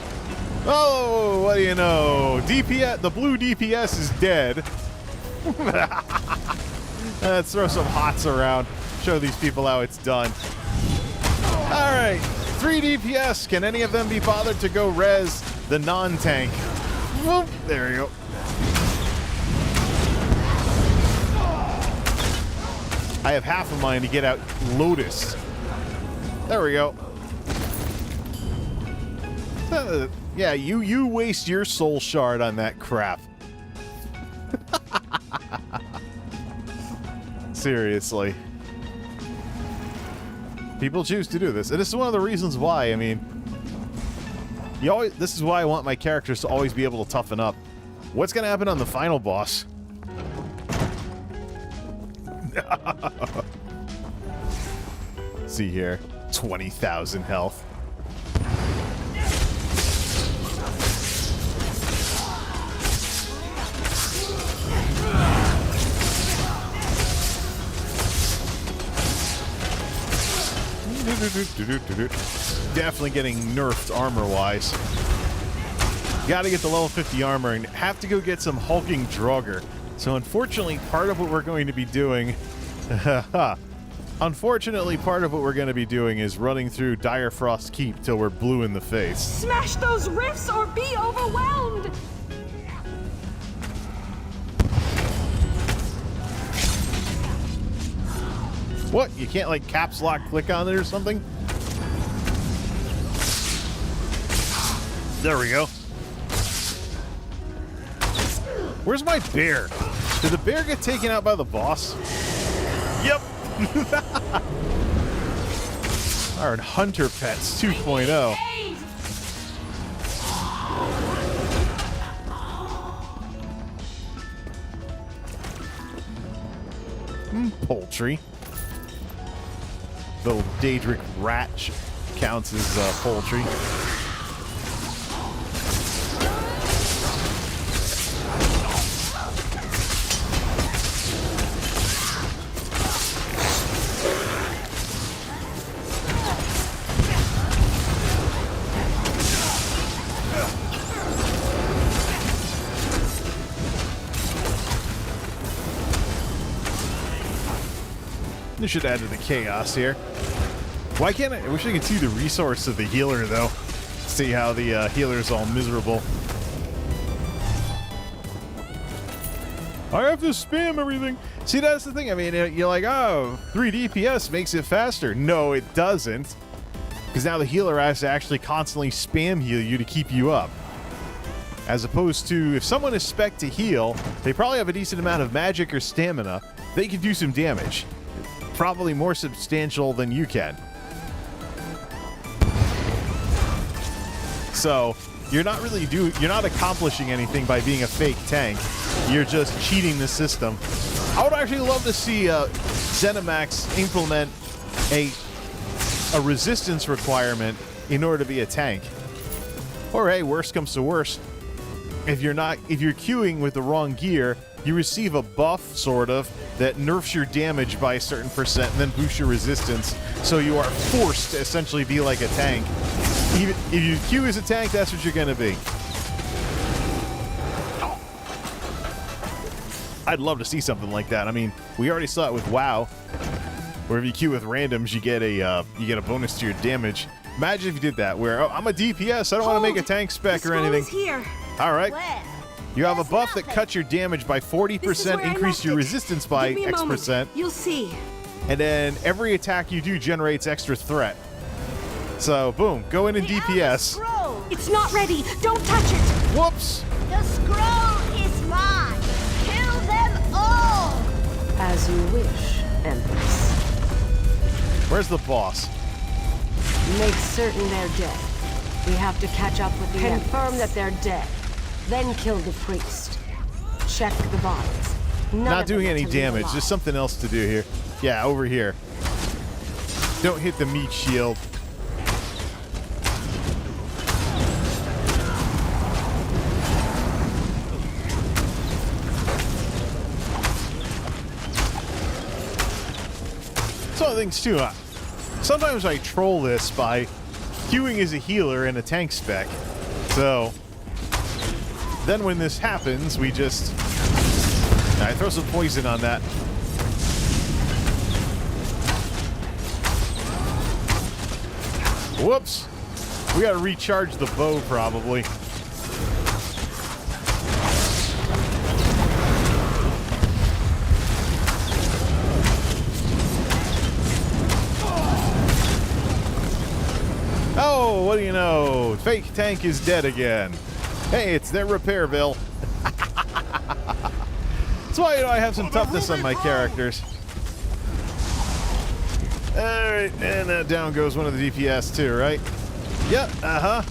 oh, what do you know? DPS, the blue DPS is dead. Let's throw some hots around. Show these people how it's done. All right, 3 DPS. Can any of them be bothered to go res the non-tank? Whoop, there you go. I have half of mine to get out Lotus. There we go. Yeah, you waste your soul shard on that crap. Seriously. People choose to do this. And this is one of the reasons why, I mean, this is why I want my characters to always be able to toughen up. What's going to happen on the final boss? see here. 20,000 health. Definitely getting nerfed armor-wise. Gotta get the level 50 armor and have to go get some hulking Draugr. So unfortunately, part of what we're going to be doing... Unfortunately, part of what we're going to be doing is running through Dire Frost Keep till we're blue in the face. Smash those rifts or be overwhelmed! What? You can't, like, caps lock click on it or something? There we go. Where's my bear? Did the bear get taken out by the boss? Yep. Our Hunter Pets 2.0. Poultry. Little Daedric rat counts as poultry. This should add to the chaos here. Why can't I wish I could see the resource of the healer, though. See how the healer's all miserable. I have to spam everything. See, that's the thing. I mean, you're like, oh, 3 DPS makes it faster. No, it doesn't. Because now the healer has to actually constantly spam heal you to keep you up. As opposed to, if someone is spec'd to heal, they probably have a decent amount of magic or stamina. They can do some damage. Probably more substantial than you can. So you're not really you're not accomplishing anything by being a fake tank. You're just cheating the system. I would actually love to see ZeniMax implement a resistance requirement in order to be a tank. Or hey, worst comes to worst, if you're queuing with the wrong gear, you receive a buff, sort of, that nerfs your damage by a certain percent and then boosts your resistance, so you are forced to essentially be like a tank. Even if you queue as a tank, that's what you're going to be. I'd love to see something like that. I mean, we already saw it with WoW, where if you queue with randoms, you get a bonus to your damage. Imagine if you did that, where, oh, I'm a DPS, I don't want to make a tank spec or anything. Here. All right. Where? You have a buff that cuts your damage by 40%, increase your resistance by X percent. You'll see. And then every attack you do generates extra threat. So, boom, go in and DPS. Scroll. It's not ready. Don't touch it. Whoops! The scroll is mine. Kill them all. As you wish, Empress. Where's the boss? Make certain they're dead. We have to catch up with the Confirm that they're dead. Then kill the priest. Check the bodies. Not doing any damage. There's something else to do here. Yeah, over here. Don't hit the meat shield. Some other things too. Sometimes I troll this by queuing as a healer in a tank spec. So then when this happens, we just... I throw some poison on that. Whoops. We gotta recharge the bow, probably. Oh, what do you know? Fake tank is dead again. Hey, it's their repair bill. That's why, you know, I have some toughness on my characters. Alright, and down goes one of the DPS too, right? Yep, uh-huh.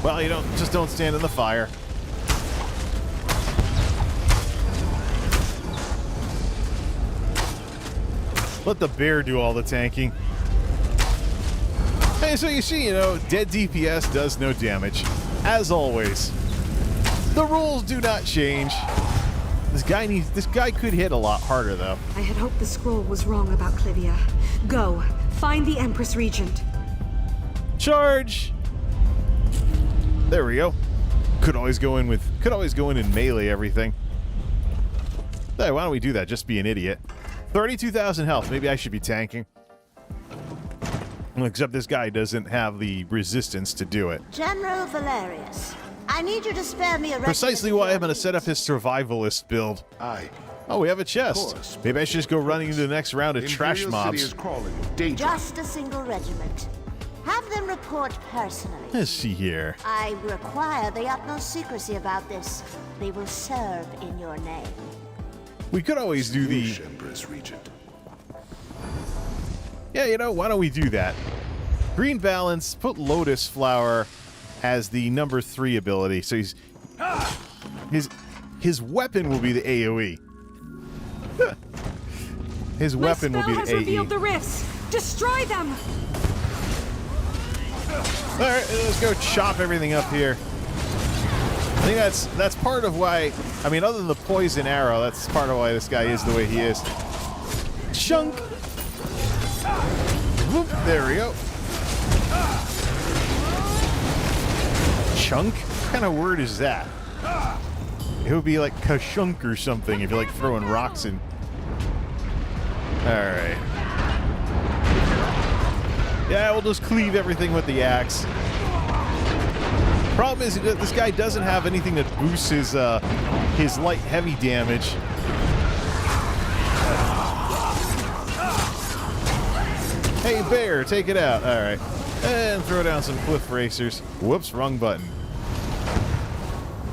Well, you don't stand in the fire. Let the bear do all the tanking. Hey, so you see, dead DPS does no damage. As always. The rules do not change. This guy could hit a lot harder, though. I had hoped the scroll was wrong about Clivia. Go, find the Empress Regent. Charge! There we go. Could always go in and melee everything. Hey, why don't we do that? Just be an idiot. 32,000 health. Maybe I should be tanking. Except this guy doesn't have the resistance to do it. General Valerius, I need you to spare me a Precisely why I'm going to set up his survivalist build. Aye. Oh, we have a chest. course. Maybe I should just go running into the next round of trash Imperial City mobs. is crawling with danger. Just a single regiment. Have them report personally. Let's see here. I require the utmost secrecy about this. They will serve in your name. We could always do the... Empress Regent. Yeah, why don't we do that? Green balance, put Lotus Flower as the number 3 ability. So his weapon will be the AoE. His weapon will be the My spell has AE. revealed the rifts. Destroy them. All right, let's go chop everything up here. I think that's part of why. I mean, other than the poison arrow, that's part of why this guy is the way he is. Chunk. Whoop, there we go. Chunk? What kind of word is that? It would be like kashunk or something if you're like throwing rocks in. Alright. Yeah, we'll just cleave everything with the axe. Problem is that this guy doesn't have anything that boosts his light heavy damage. Hey bear, take it out. Alright. And throw down some cliff racers. Whoops, wrong button.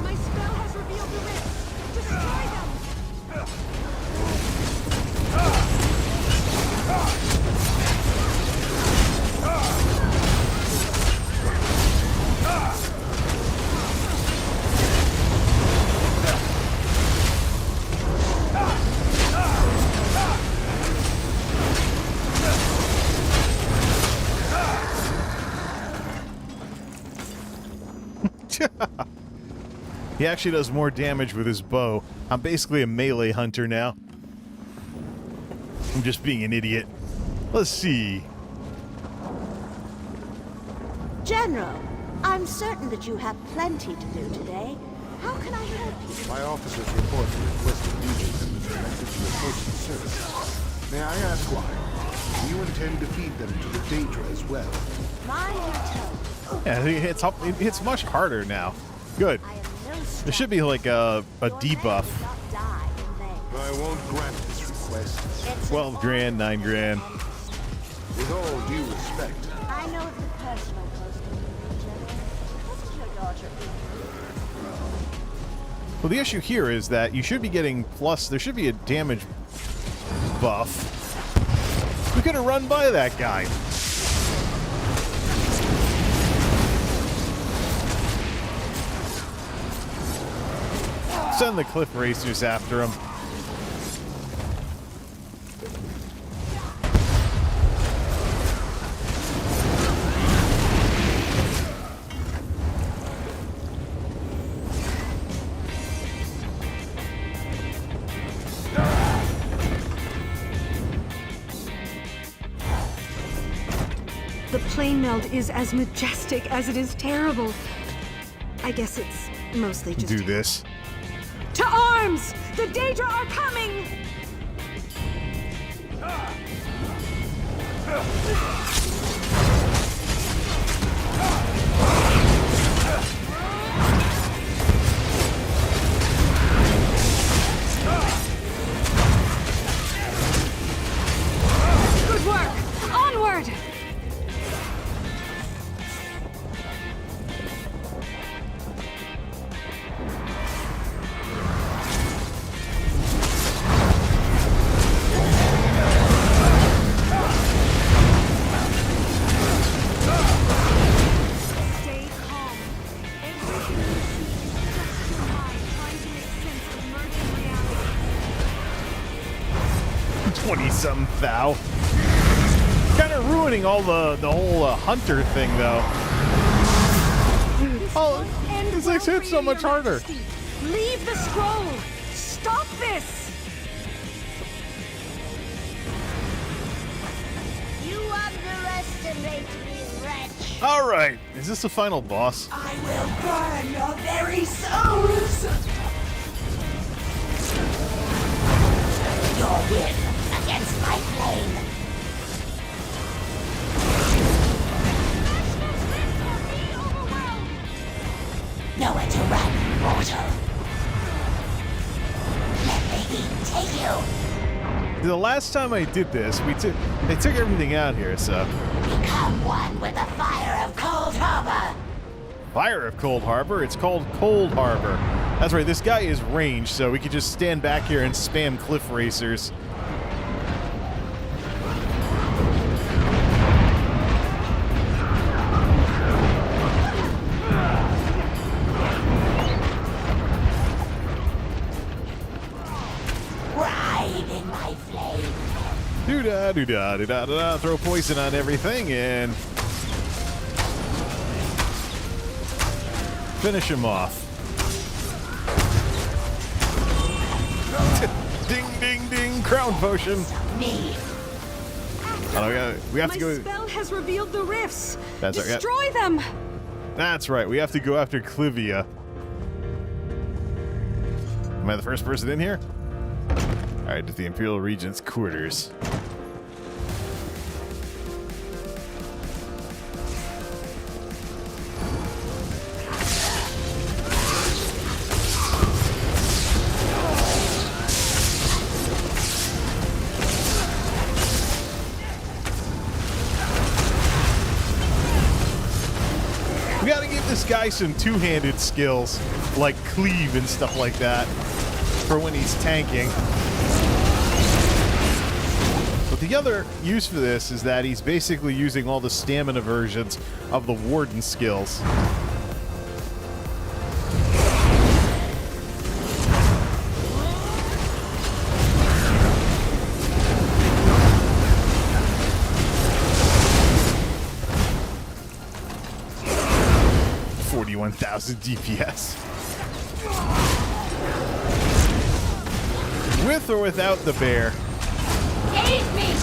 My spell has revealed the rifts. Destroy them. He actually does more damage with his bow. I'm basically a melee hunter now. I'm just being an idiot. Let's see. General, I'm certain that you have plenty to do today. How can I help you? My officers report the requested legions have been connected to the postal service. May I ask why? Do you intend to feed them to the Daedra as well? Mind your tone. Yeah, it hits much harder now. Good. I am no There should be like a debuff. I won't grant this request. 12 grand, 9 grand. With all due respect. I know of the personal posting, General. Wasn't your daughter Well, the issue here is that you should be getting plus. There should be a damage buff. We could have run by that guy. Send the cliff racers after him. The plane meld is as majestic as it is terrible. I guess it's mostly just... Do this. To arms! The Daedra are coming! Good work! Onward! 20-something thou. Kind of ruining all the whole hunter thing, though. Oh, this thing's hit so much harder. Leave the scroll. Stop this. You underestimate me, wretch. All right, is this the final boss? I will burn your very souls. Your will against my flame. Nowhere to run, mortal. Let me take you. The last time I did this, they took everything out here, so. Become one with the fire of Cold Harbor. Fire of Cold Harbor? It's called Cold Harbor. That's right, this guy is ranged, so we could just stand back here and spam cliff racers. Doo-da, doo-da, doo-da, doo-da. Throw poison on everything and finish him off. Ding, ding, ding! Crown potion. Oh, we have to go. My spell has revealed the rifts. That's right. Destroy them. That's right. We have to go after Clivia. Am I the first person in here? All right, to the Imperial Regent's quarters. We gotta give this guy some two-handed skills, like cleave and stuff like that, for when he's tanking. But the other use for this is that he's basically using all the stamina versions of the Warden skills. $41,000 DPS. With or without the bear. Aid me!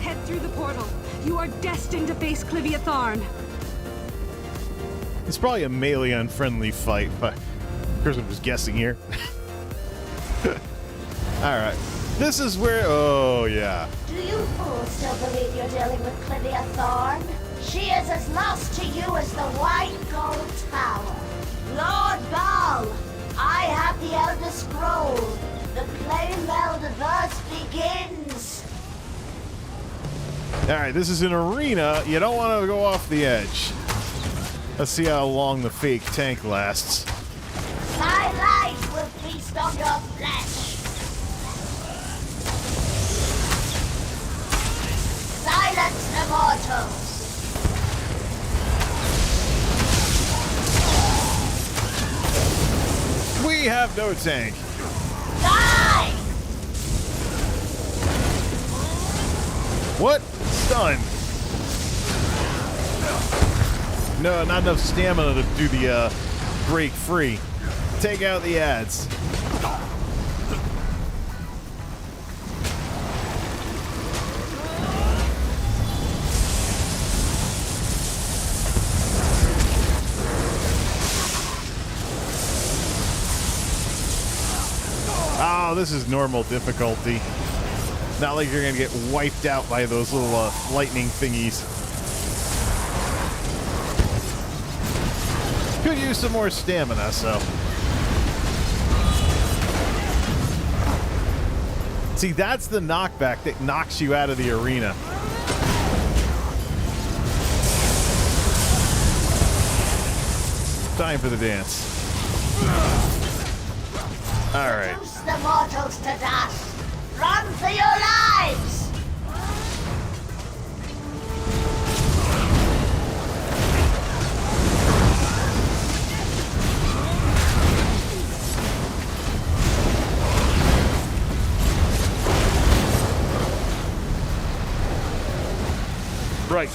Head through the portal. You are destined to face Clivia Tharn. It's probably a melee unfriendly fight, but of course I'm just guessing here. Alright. This is where... Oh, yeah. Do you fools still believe you're dealing with Clivia Thorn? She is as lost to you as the White Gold Tower. Lord Baal, I have the Elder Scroll. The Flame Meld thus begins. Alright, this is an arena. You don't want to go off the edge. Let's see how long the fake tank lasts. My light will feast on your flesh. Silence the mortals. We have no tank. Die! What? Stun. No, not enough stamina to do the break free. Take out the ads. Oh, this is normal difficulty. Not like you're gonna get wiped out by those little lightning thingies. Could use some more stamina, so. See, that's the knockback that knocks you out of the arena. Time for the dance. All right. Reduce the mortals to dust. Run for your lives! Right.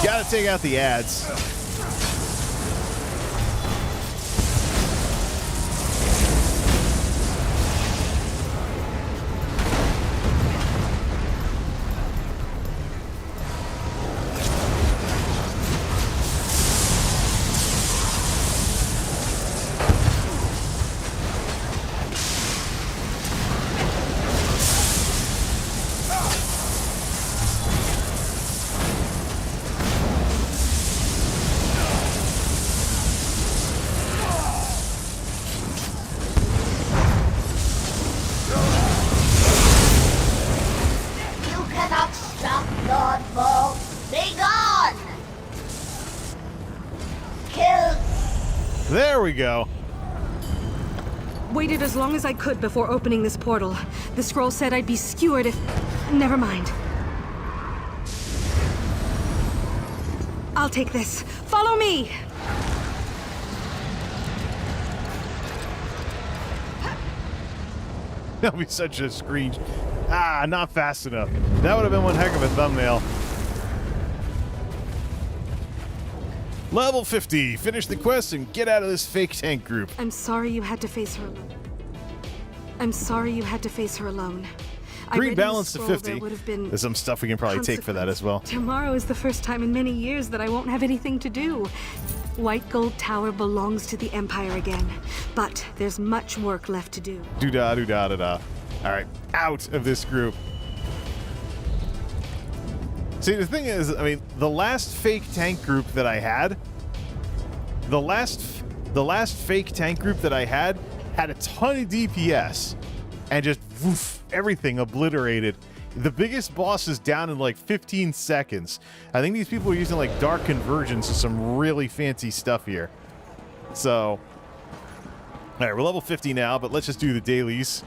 Gotta take out the ads. There we go. Waited as long as I could before opening this portal. The scroll said I'd be skewered if... Never mind. I'll take this. Follow me! That'll be such a screen. Ah, not fast enough. That would have been one heck of a thumbnail. Level 50. Finish the quest and get out of this fake tank group. I'm sorry you had to face her alone. I'm sorry you had to face her alone. Green balance to 50. Been There's some stuff we can probably take for that as well. Tomorrow is the first time in many years that I won't have anything to do. White Gold Tower belongs to the Empire again, but there's much work left to do. Do-da, do-da, da-da. All right, out of this group. See, the thing is, I mean, the last fake tank group that I had, the last fake tank group that I had a ton of DPS and just woof, everything obliterated. The biggest boss is down in like 15 seconds. I think these people are using like Dark Convergence and some really fancy stuff here. So, all right, we're level 50 now, but let's just do the dailies.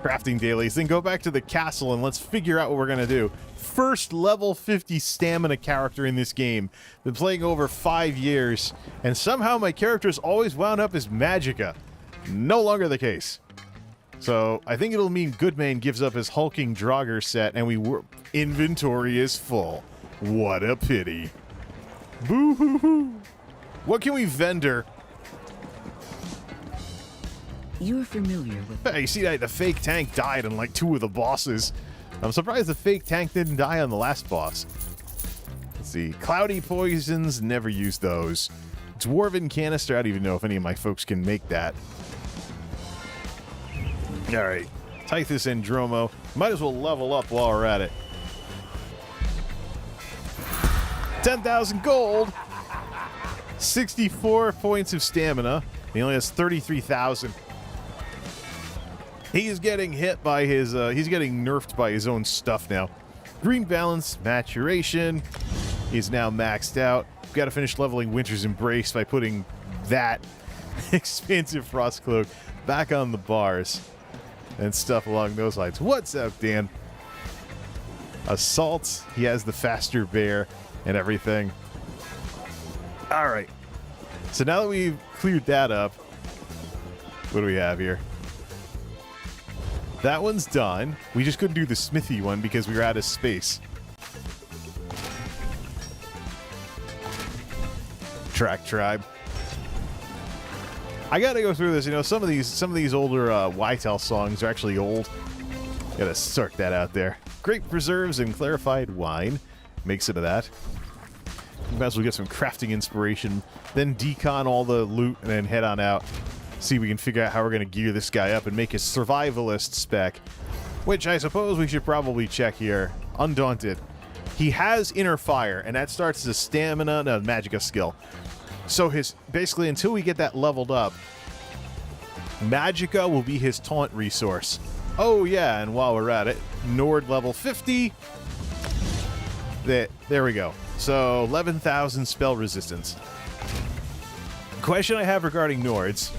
Crafting dailies, then go back to the castle and let's figure out what we're gonna do. First level 50 stamina character in this game. Been playing over 5 years, and somehow my character's always wound up as Magicka. No longer the case. So I think it'll mean Goodman gives up his hulking Draugr set, and inventory is full. What a pity. Boo hoo hoo. What can we vendor? You're familiar with... Hey, you see that the fake tank died on like 2 of the bosses. I'm surprised the fake tank didn't die on the last boss. Let's see. Cloudy poisons, never use those. Dwarven canister, I don't even know if any of my folks can make that. Alright. Tithus Andromo. Might as well level up while we're at it. 10,000 gold! 64 points of stamina. He only has 33,000. He's getting hit by his, he's getting nerfed by his own stuff now. Green balance, maturation. He's now maxed out. Got to finish leveling Winter's Embrace by putting that expansive frost cloak back on the bars and stuff along those lines. What's up, Dan? Assault. He has the faster bear and everything. All right. So now that we've cleared that up, what do we have here? That one's done. We just couldn't do the smithy one because we were out of space. Track tribe. I gotta go through this. You know, some of these older Ytel songs are actually old. Gotta sort that out there. Grape preserves and clarified wine. Make some of that. We might as well get some crafting inspiration. Then decon all the loot and then head on out. See if we can figure out how we're gonna gear this guy up and make his survivalist spec. Which I suppose we should probably check here. Undaunted. He has inner fire, and that starts as a stamina and a magicka skill. So his basically until we get that leveled up, magicka will be his taunt resource. Oh yeah, and while we're at it, Nord level 50. There we go. So 11,000 spell resistance. Question I have regarding Nords.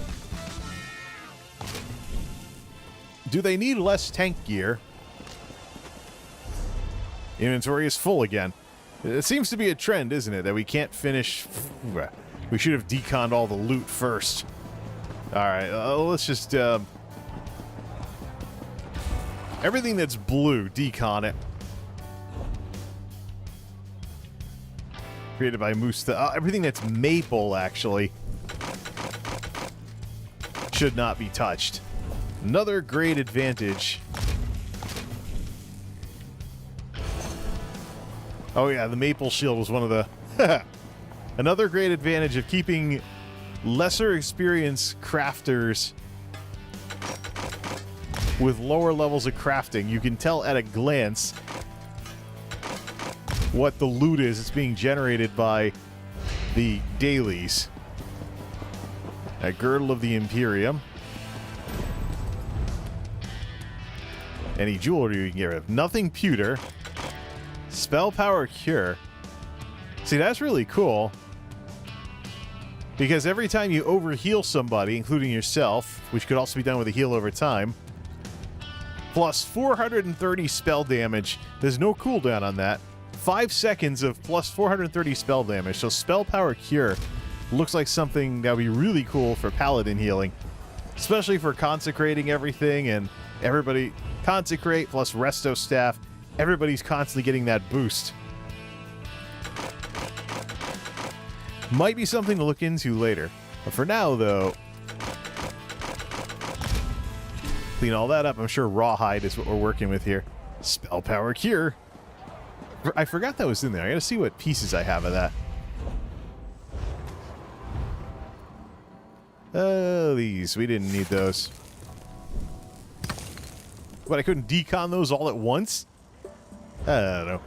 Do they need less tank gear? Inventory is full again. It seems to be a trend, isn't it? That we can't finish... We should have deconned all the loot first. Alright, let's just... everything that's blue, decon it. Created by Musta. Everything that's maple, actually, should not be touched. Another great advantage. Oh yeah, the maple shield was one of the... Another great advantage of keeping lesser experienced crafters with lower levels of crafting. You can tell at a glance what the loot is that's being generated by the dailies. A girdle of the Imperium. Any jewelry you can get rid of. Nothing pewter. Spell power cure. See, that's really cool. Because every time you overheal somebody, including yourself, which could also be done with a heal over time, plus 430 spell damage. There's no cooldown on that. 5 seconds of plus 430 spell damage. So spell power cure looks like something that would be really cool for paladin healing. Especially for consecrating everything and everybody... Consecrate plus resto staff. Everybody's constantly getting that boost. Might be something to look into later. But for now, though... Clean all that up. I'm sure Rawhide is what we're working with here. Spell power cure. I forgot that was in there. I gotta see what pieces I have of that. Oh, these. We didn't need those. But I couldn't decon those all at once? I don't know.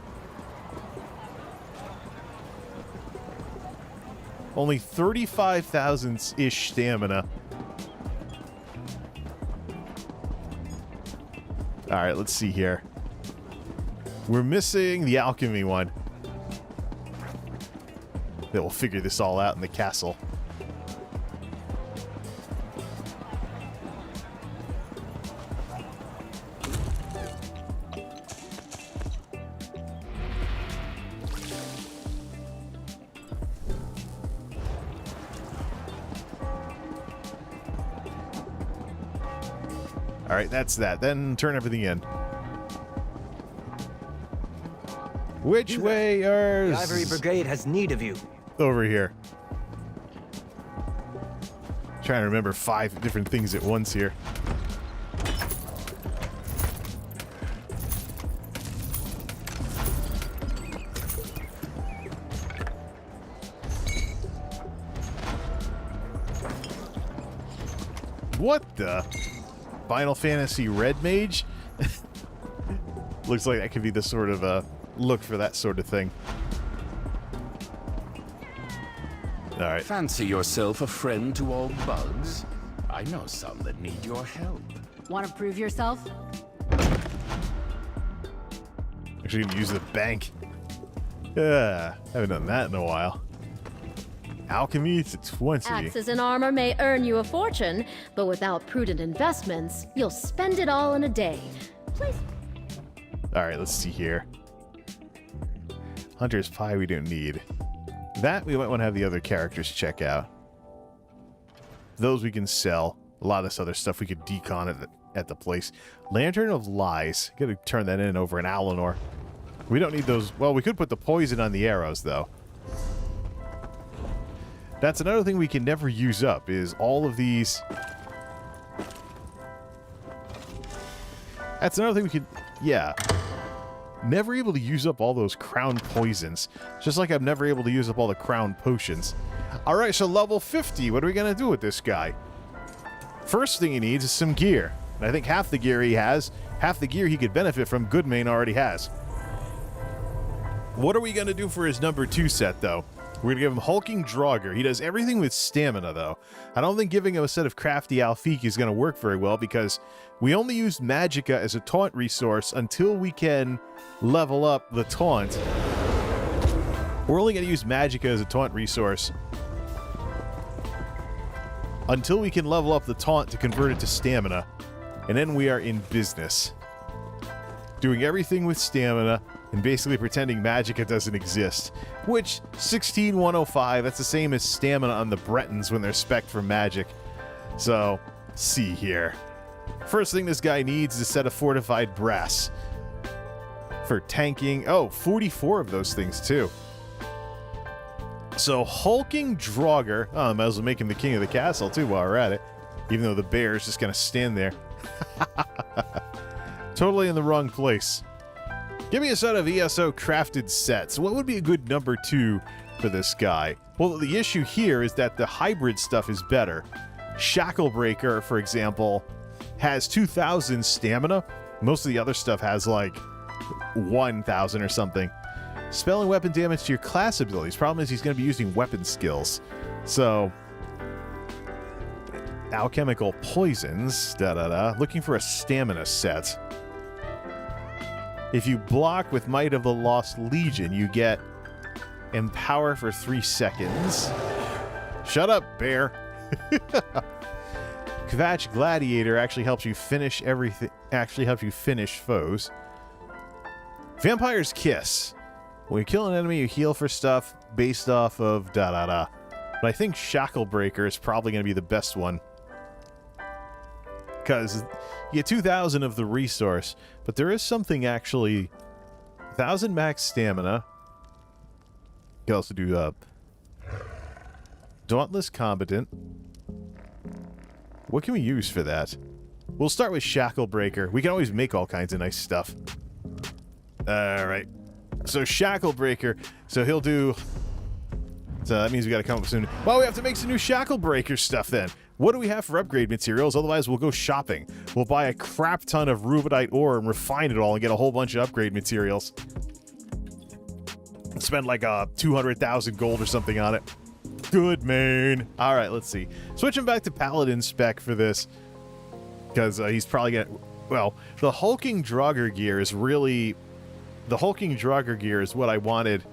Only 35,000-ish stamina. Alright, let's see here. We're missing the alchemy one. Then we'll figure this all out in the castle. Alright, that's that. Then turn everything in. Which way are... The Ivory Brigade has need of you. Over here. Trying to remember 5 different things at once here. What the... Final Fantasy Red Mage? Looks like that could be the sort of look for that sort of thing. Alright. Fancy yourself a friend to all bugs? I know some that need your help. Want to prove yourself? Actually gonna use the bank. Haven't done that in a while. Alchemy to 20. Axes and armor may earn you a fortune, but without prudent investments, you'll spend it all in a day. Please. Alright, let's see here. Hunter's Pie we don't need. That we might want to have the other characters check out. Those we can sell. A lot of this other stuff we could decon at the place. Lantern of Lies. Gotta turn that in over in Alinor. We don't need those. Well, we could put the poison on the arrows, though. That's another thing we can never use up, is all of these. That's another thing we could. Yeah. Never able to use up all those crown poisons. Just like I'm never able to use up all the crown potions. Alright, so level 50. What are we going to do with this guy? First thing he needs is some gear. And I think half the gear he has, half the gear he could benefit from, Goodmane already has. What are we going to do for his number 2 set, though? We're going to give him Hulking Draugr. He does everything with stamina, though. I don't think giving him a set of Crafty Alfik is going to work very well, because we only use Magicka as a taunt resource until we can level up the taunt. We're only going to use Magicka as a taunt resource until we can level up the taunt to convert it to stamina. And then we are in business. Doing everything with stamina and basically pretending Magicka doesn't exist. Which, 16,105, that's the same as stamina on the Bretons when they're spec'd for magic. So, see here. First thing this guy needs is a set of fortified brass. For tanking. Oh, 44 of those things, too. So, Hulking Draugr. Oh, I might as well make him the king of the castle, too, while we're at it. Even though the bear is just going to stand there. Totally in the wrong place. Give me a set of ESO crafted sets. What would be a good number 2 for this guy? Well, the issue here is that the hybrid stuff is better. Shacklebreaker, for example, has 2,000 stamina. Most of the other stuff has like 1,000 or something. Spell and weapon damage to your class abilities. Problem is he's going to be using weapon skills. So, alchemical poisons. Looking for a stamina set. If you block with Might of the Lost Legion, you get Empower for 3 seconds. Shut up, bear. Kvatch Gladiator actually helps you finish everything. Actually helps you finish foes. Vampire's Kiss. When you kill an enemy, you heal for stuff based off of But I think Shacklebreaker is probably going to be the best one. Because you get 2,000 of the resource, but there is something actually. 1,000 max stamina. You can also do Dauntless Combatant. What can we use for that? We'll start with Shacklebreaker. We can always make all kinds of nice stuff. Alright. So Shacklebreaker. So he'll do. So that means we gotta come up with some. Well, we have to make some new Shacklebreaker stuff then. What do we have for upgrade materials? Otherwise, we'll go shopping. We'll buy a crap ton of Rubedite ore and refine it all and get a whole bunch of upgrade materials. Spend like 200,000 gold or something on it. Goodmane. All right, let's see. Switching back to Paladin spec for this. Because he's probably going to. Well, the Hulking Draugr gear is really. The Hulking Draugr gear is what I wanted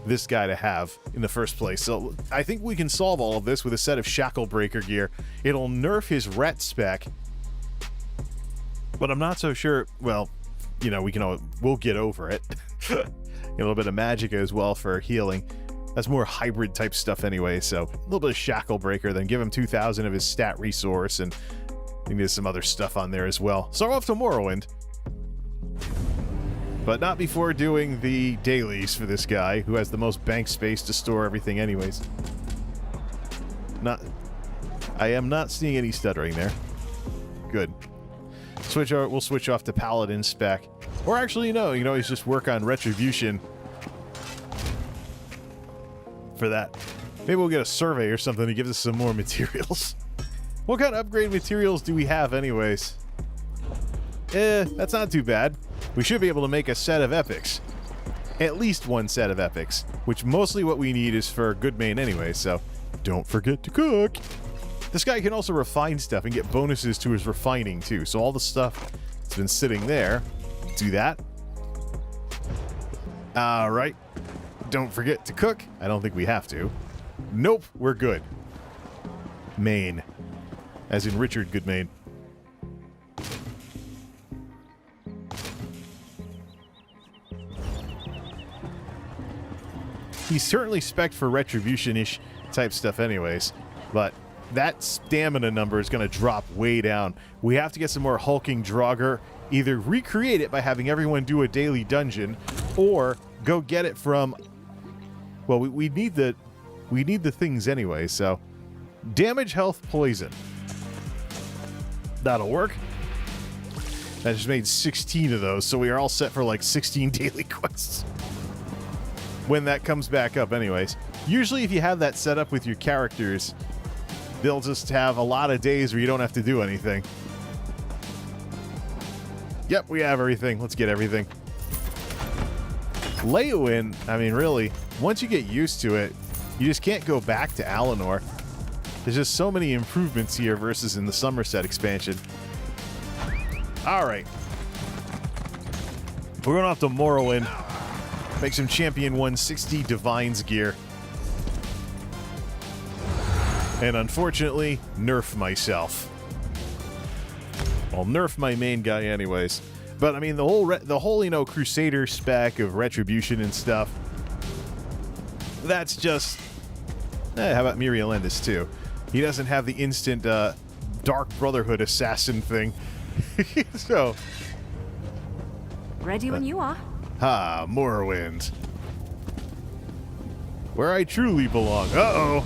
this guy to have in the first place. So I think we can solve all of this with a set of Shacklebreaker gear. It'll nerf his ret spec, but I'm not so sure. Well, you know, we'll get over it. A little bit of Magicka as well for healing. That's more hybrid type stuff anyway, so a little bit of Shacklebreaker, then give him 2,000 of his stat resource, and I think there's some other stuff on there as well. So off to Morrowind. But not before doing the dailies for this guy, who has the most bank space to store everything anyways. I am not seeing any stuttering there. Good. We'll switch off to Paladin spec. Or actually, no, you can always just work on Retribution for that. Maybe we'll get a survey or something to give us some more materials. What kind of upgrade materials do we have anyways? That's not too bad. We should be able to make a set of epics. At least one set of epics. Which mostly what we need is for Goodmane anyway, so don't forget to cook. This guy can also refine stuff and get bonuses to his refining too. So all the stuff that's been sitting there, do that. Alright. Don't forget to cook. I don't think we have to. Nope, we're good. Main. As in Richard Goodmane. He's certainly spec'd for Retribution-ish type stuff anyways, but that stamina number is going to drop way down. We have to get some more hulking Draugr, either recreate it by having everyone do a daily dungeon, or go get it from... Well, we need the things anyway, so... Damage, health, poison. That'll work. I just made 16 of those, so we are all set for like 16 daily quests. When that comes back up anyways. Usually if you have that set up with your characters, they'll just have a lot of days where you don't have to do anything. Yep, we have everything. Let's get everything. Leowin, I mean, really, once you get used to it, you just can't go back to Alinor. There's just so many improvements here versus in the Somerset expansion. Alright. We're going off to Morrowind. Make some Champion 160 Divines gear. And unfortunately, nerf myself. I'll nerf my main guy anyways. But I mean, the whole you know, Crusader spec of Retribution and stuff, that's just... how about Mirielendis too? He doesn't have the instant Dark Brotherhood assassin thing. So... Ready when you are. Morrowind. Where I truly belong. Uh-oh.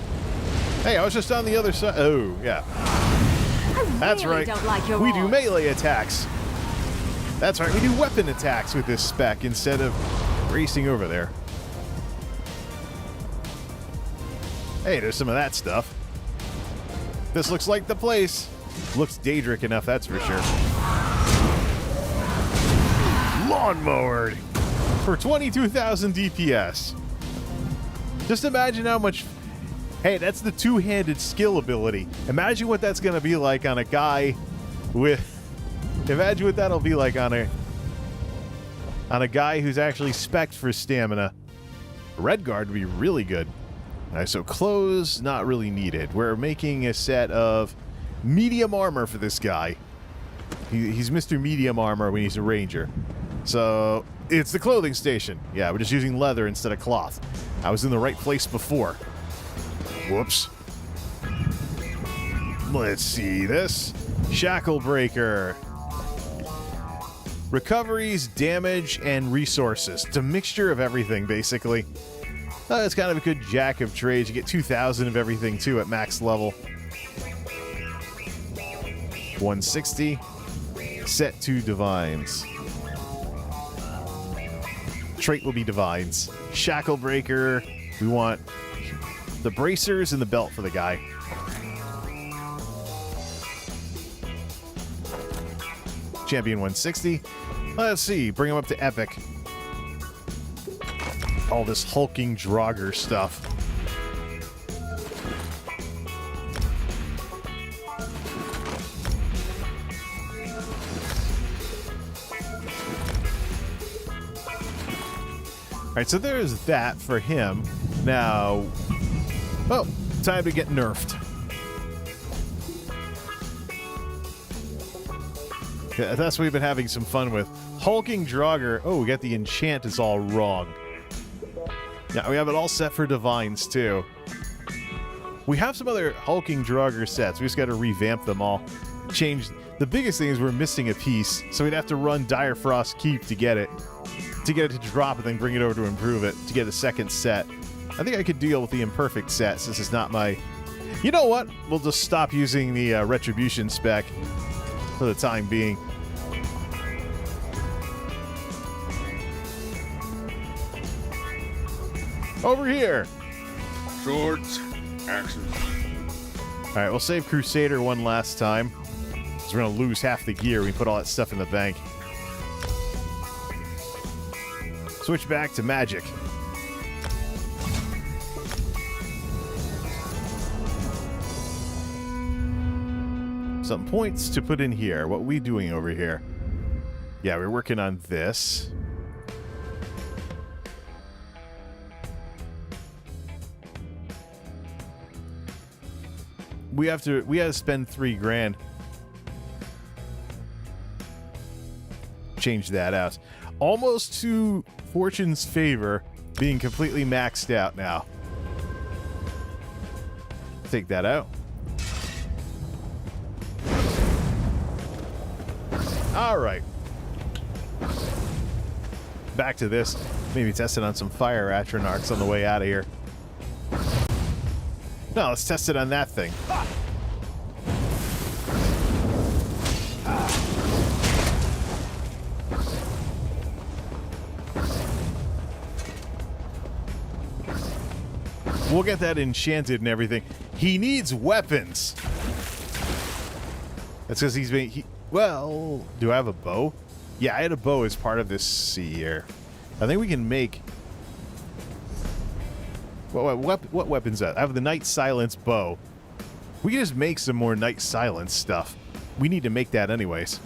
Hey, I was just on the other side. Oh, yeah. That's right. Don't like your we do melee attacks. That's right. We do weapon attacks with this spec instead of racing over there. Hey, there's some of that stuff. This looks like the place. Looks Daedric enough, that's for sure. Lawnmowered for 22,000 DPS. Just imagine how much... Hey, that's the two-handed skill ability. Imagine what that's going to be like on a guy with... Imagine what that'll be like on a guy who's actually spec'd for stamina. Redguard would be really good. All right, so clothes, not really needed. We're making a set of medium armor for this guy. He's Mr. Medium Armor when he's a ranger. So, it's the clothing station. Yeah, we're just using leather instead of cloth. I was in the right place before. Whoops. Let's see this. Shackle Breaker. Recoveries, damage, and resources. It's a mixture of everything, basically. It's kind of a good jack of trades. You get 2,000 of everything, too, at max level. 160. Set to Divines. Trait will be Divines. Shackle Breaker. We want the bracers and the belt for the guy. Champion 160. Let's see. Bring him up to Epic. All this hulking Draugr stuff. Alright, so there's that for him. Now, oh, time to get nerfed. Yeah, that's what we've been having some fun with. Hulking Draugr. Oh, we got the enchant is all wrong. Yeah, we have it all set for Divines, too. We have some other hulking Draugr sets. We just got to revamp them all. Change. The biggest thing is we're missing a piece, so we'd have to run Dire Frost Keep to get it. To get it to drop and then bring it over to improve it. To get a second set. I think I could deal with the imperfect set since it's not my... You know what? We'll just stop using the Retribution spec for the time being. Over here. Swords, axes. All right, we'll save Crusader one last time. Because we're going to lose half the gear. We put all that stuff in the bank. Switch back to magic. Some points to put in here. What are we doing over here? Yeah, we're working on this. We have to spend $3,000. Change that out. Almost to Fortune's favor, being completely maxed out now. Take that out. All right. Back to this. Maybe test it on some fire atronarchs on the way out of here. No, let's test it on that thing. We'll get that enchanted and everything. He needs weapons. That's because he's being... well, do I have a bow? Yeah, I had a bow as part of this sea here. I think we can make... What weapon's that? I have the Night Silence bow. We can just make some more Night Silence stuff. We need to make that anyways.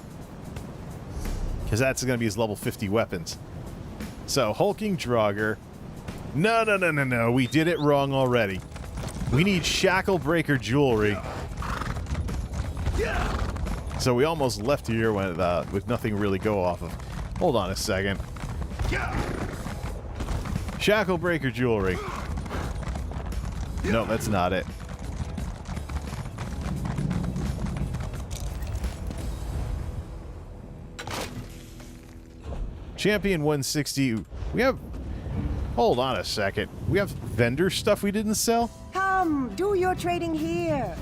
Because that's going to be his level 50 weapons. So, Hulking Draugr. No. We did it wrong already. We need Shackle Breaker jewelry. So we almost left here with nothing really go off of. Hold on a second. Shackle Breaker jewelry. No, that's not it. Champion 160. We have... hold on a second. We have vendor stuff we didn't sell? Come, do your trading here.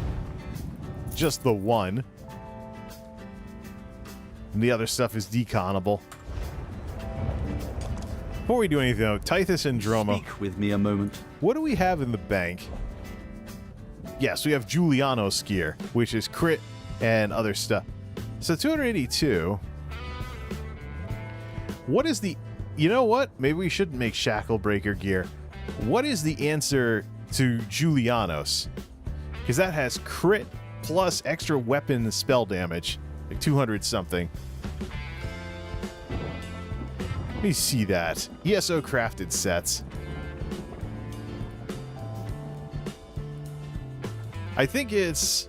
Just the one. And the other stuff is deconable. Before we do anything though, Tithus and Dromo. Speak with me a moment. What do we have in the bank? Yes, we have Giuliano's gear, which is crit and other stuff. So 282. What is the... you know what? Maybe we shouldn't make Shackle Breaker gear. What is the answer to Giuliano's? Because that has crit plus extra weapon spell damage. Like 200 something. Let me see that. ESO crafted sets. I think it's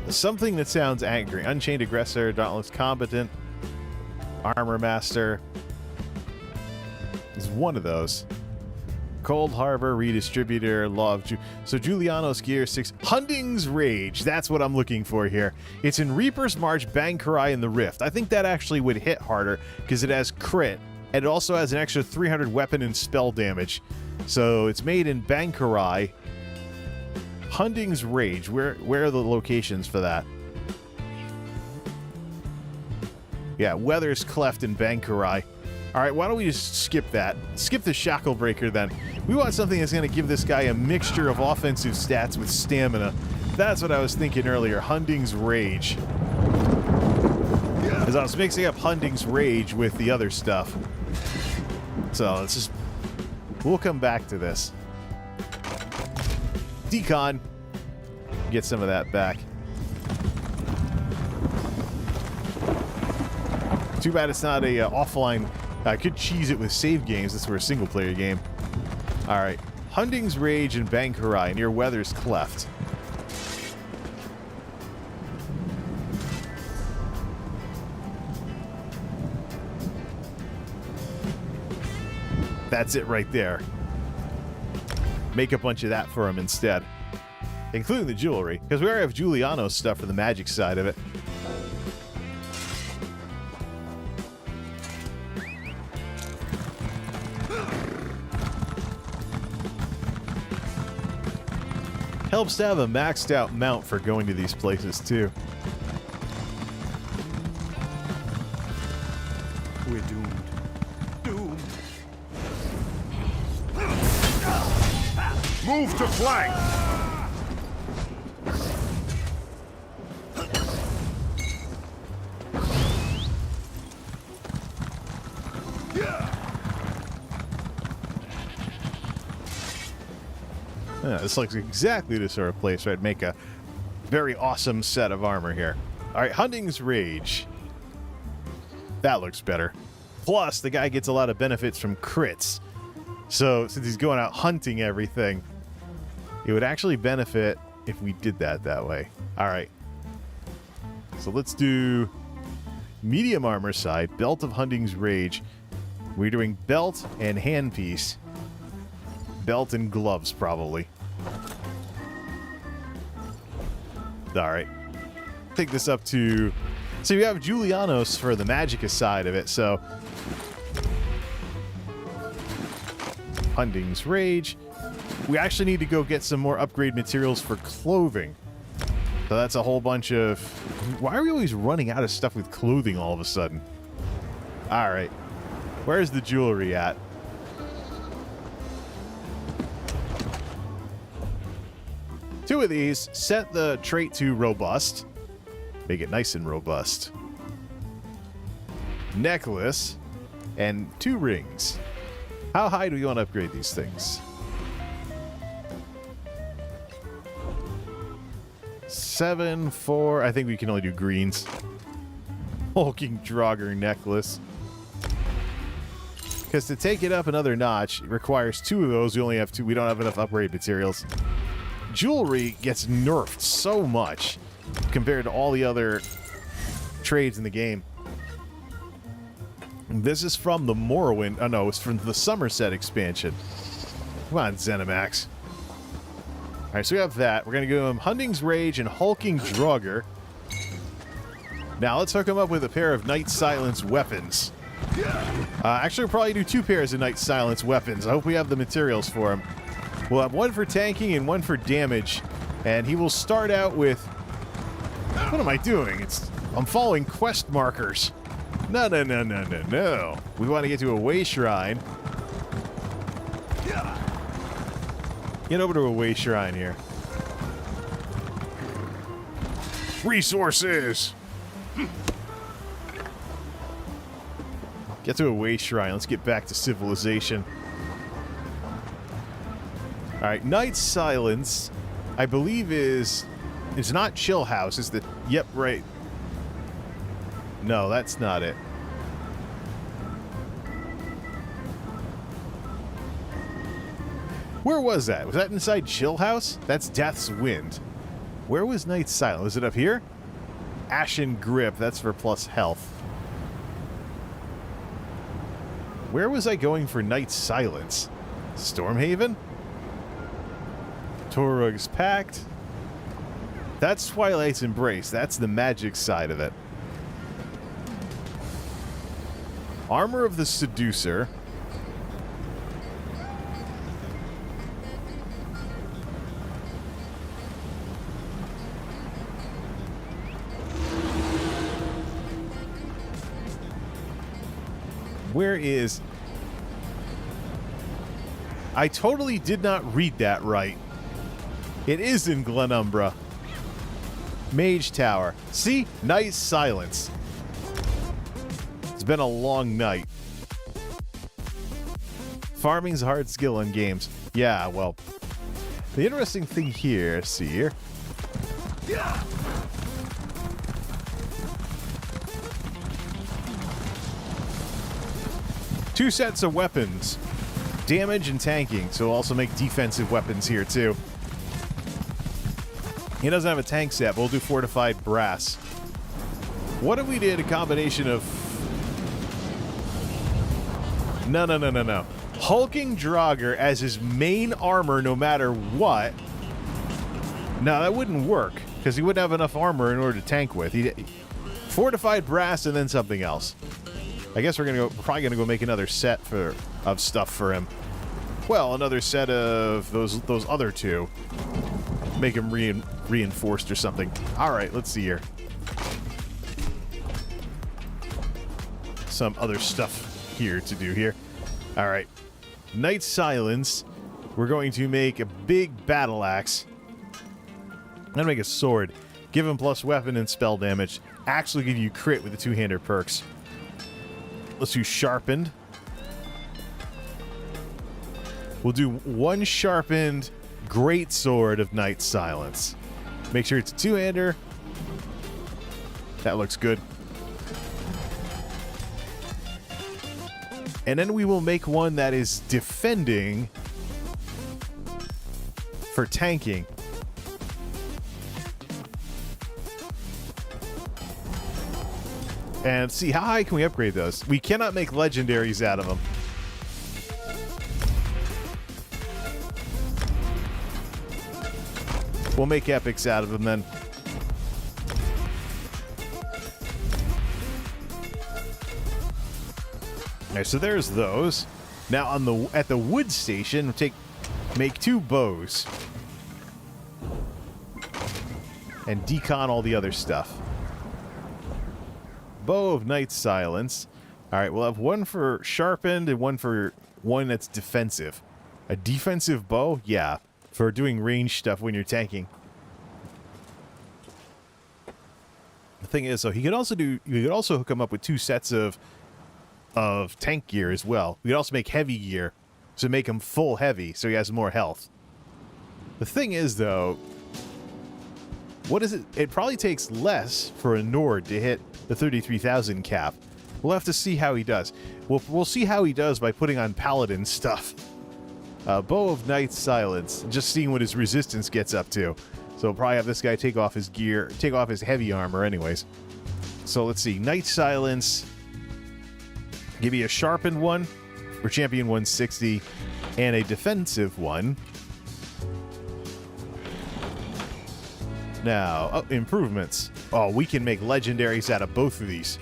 something that sounds angry. Unchained Aggressor, Dauntless Combatant, Armor Master. Is one of those. Cold Harbor, Redistributor, Law of so Giuliano's Gear 6. Hunding's Rage. That's what I'm looking for here. It's in Reaper's March, Bankarai, and the Rift. I think that actually would hit harder because it has crit. And it also has an extra 300 weapon and spell damage. So it's made in Bankarai. Hunding's Rage. Where are the locations for that? Yeah, Weather's Cleft and Bankarai. Alright, why don't we just skip that? Skip the Shackle Breaker then. We want something that's going to give this guy a mixture of offensive stats with stamina. That's what I was thinking earlier. Hunding's Rage. As I was mixing up Hunding's Rage with the other stuff. So, let's just... we'll come back to this. Decon. Get some of that back. Too bad it's not a offline... I could cheese it with save games. This were a single-player game. All right. Hunding's Rage and Bankarai near Weather's Cleft. That's it right there. Make a bunch of that for him instead. Including the jewelry. Because we already have Giuliano's stuff for the magic side of it. Helps to have a maxed out mount for going to these places too. We're doomed. Doomed. Move to flank! Yeah, this looks exactly the sort of place where I'd make a very awesome set of armor here. All right, Hunding's Rage. That looks better. Plus, the guy gets a lot of benefits from crits. So, since he's going out hunting everything, it would actually benefit if we did that way. All right. So, let's do medium armor side, Belt of Hunding's Rage. We're doing belt and handpiece. Belt and gloves, probably. All right. Take this up to So you have Julianos for the magicka side of it, so... Hunding's Rage. We actually need to go get some more upgrade materials for clothing. So that's a whole bunch of... Why are we always running out of stuff with clothing all of a sudden? Alright. Where's the jewelry at? Two of these. Set the trait to robust. Make it nice and robust. Necklace. And 2 rings. How high do we want to upgrade these things? 7, 4. I think we can only do greens. Hulking Draugr necklace. Because to take it up another notch, it requires 2 of those. We only have 2. We don't have enough upgrade materials. Jewelry gets nerfed so much compared to all the other trades in the game. This is from the Morrowind. Oh no, it's from the Somerset expansion. Come on, Zenimax. Alright, so we have that. We're going to give him Hunding's Rage and Hulking Draugr. Now let's hook him up with a pair of Night Silence weapons. Actually, we'll probably do 2 pairs of Night Silence weapons. I hope we have the materials for him. We'll have 1 for tanking and 1 for damage. And he will start out with... What am I doing? I'm following quest markers. No. We want to get to a way shrine. Get over to a way shrine here. Resources! Get to a way shrine. Let's get back to civilization. Alright, Night Silence, I believe is... It's not Chill House. It's the... Yep, right. No, that's not it. Where was that? Was that inside Chill House? That's Death's Wind. Where was Night Silence? Was it up here? Ashen Grip. That's for plus health. Where was I going for Night Silence? Stormhaven? Torug's Pact. That's Twilight's Embrace. That's the magic side of it. Armor of the Seducer. Where is... I totally did not read that right. It is in Glenumbra. Mage Tower. See? Night Silence. It's been a long night. Farming's a hard skill in games. Yeah, well... The interesting thing here... See here? Two sets of weapons. Damage and tanking. So we'll also make defensive weapons here, too. He doesn't have a tank set, but we'll do fortified brass. What if we did a combination of... No. Hulking Draugr as his main armor no matter what. No, that wouldn't work, because he wouldn't have enough armor in order to tank with. Fortified brass and then something else. I guess we're probably gonna go make another set of stuff for him. Well, another set of those other 2. Make him reinforced or something. All right, let's see here. Some other stuff here to do here. All right, Night Silence. We're going to make a big battle axe. I'm gonna make a sword. Give him plus weapon and spell damage. Actually give you crit with the 2-hander perks. Let's do sharpened. We'll do 1 sharpened great sword of Night Silence. Make sure it's a 2-hander. That looks good. And then we will make one that is defending for tanking. And see, how high can we upgrade those? We cannot make legendaries out of them. We'll make epics out of them then. Alright, so there's those. Now on at the wood station, make 2 bows. And decon all the other stuff. Bow of Night Silence. Alright, we'll have one for sharpened and one that's defensive. A defensive bow? Yeah. For doing range stuff when you're tanking. The thing is, so you could also hook him up with 2 sets of tank gear as well. We could also make heavy gear to make him full heavy so he has more health. The thing is, though, what is it? It probably takes less for a Nord to hit the 33,000 cap. We'll have to see how he does. We'll see how he does by putting on Paladin stuff. Bow of Night Silence, just seeing what his resistance gets up to. So we'll probably have this guy take off his gear, take off his heavy armor anyways. So let's see, Night Silence, give you a sharpened one for Champion 160, and a defensive one. Now, improvements. Oh, we can make legendaries out of both of these.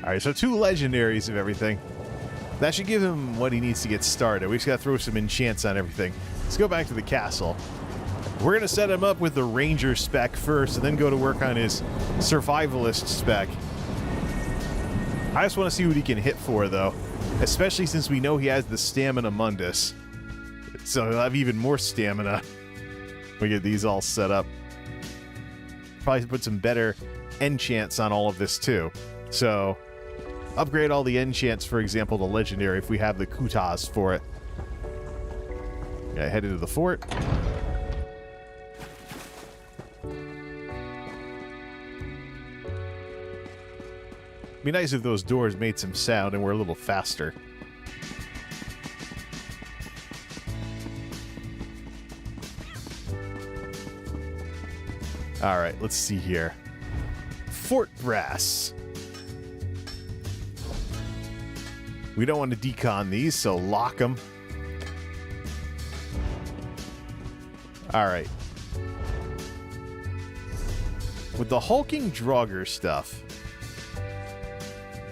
Alright, so 2 legendaries of everything. That should give him what he needs to get started. We just gotta throw some enchants on everything. Let's go back to the castle. We're gonna set him up with the ranger spec first and then go to work on his survivalist spec. I just want to see what he can hit for, though. Especially since we know he has the Stamina Mundus. So he'll have even more stamina. We get these all set up. Probably put some better enchants on all of this, too. So, upgrade all the enchants, for example, to legendary if we have the kutas for it. Yeah, head into the fort. Be nice if those doors made some sound and were a little faster. Alright, let's see here. Fort Brass. We don't want to decon these, so lock them. Alright. With the hulking Draugr stuff,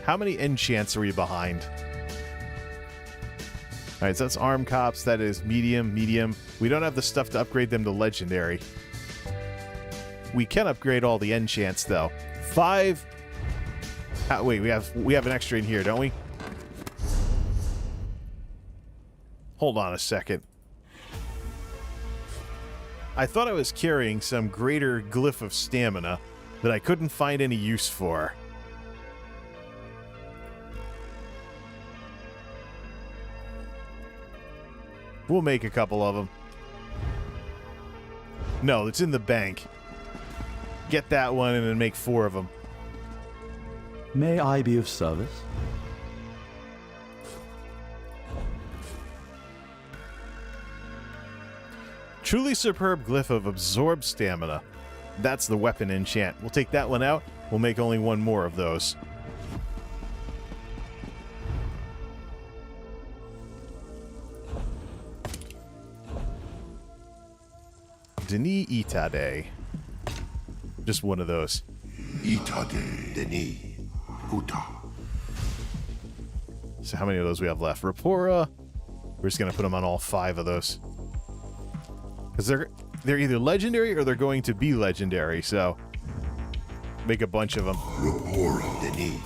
how many enchants are we behind? Alright, so that's arm cops, that is medium, medium. We don't have the stuff to upgrade them to legendary. We can upgrade all the enchants, though. 5... wait, we have an extra in here, don't we? Hold on a second. I thought I was carrying some greater glyph of stamina that I couldn't find any use for. We'll make a couple of them. No, it's in the bank. Get that one and then make 4 of them. May I be of service? Truly superb glyph of absorb stamina. That's the weapon enchant. We'll take that one out. We'll make only 1 more of those. Denis Itade. Just one of those. Itade. Denis. Uta. So how many of those we have left? Rapora. We're just going to put them on all 5 of those. Because they're either legendary or they're going to be legendary, so make a bunch of them. Rapora. Denis.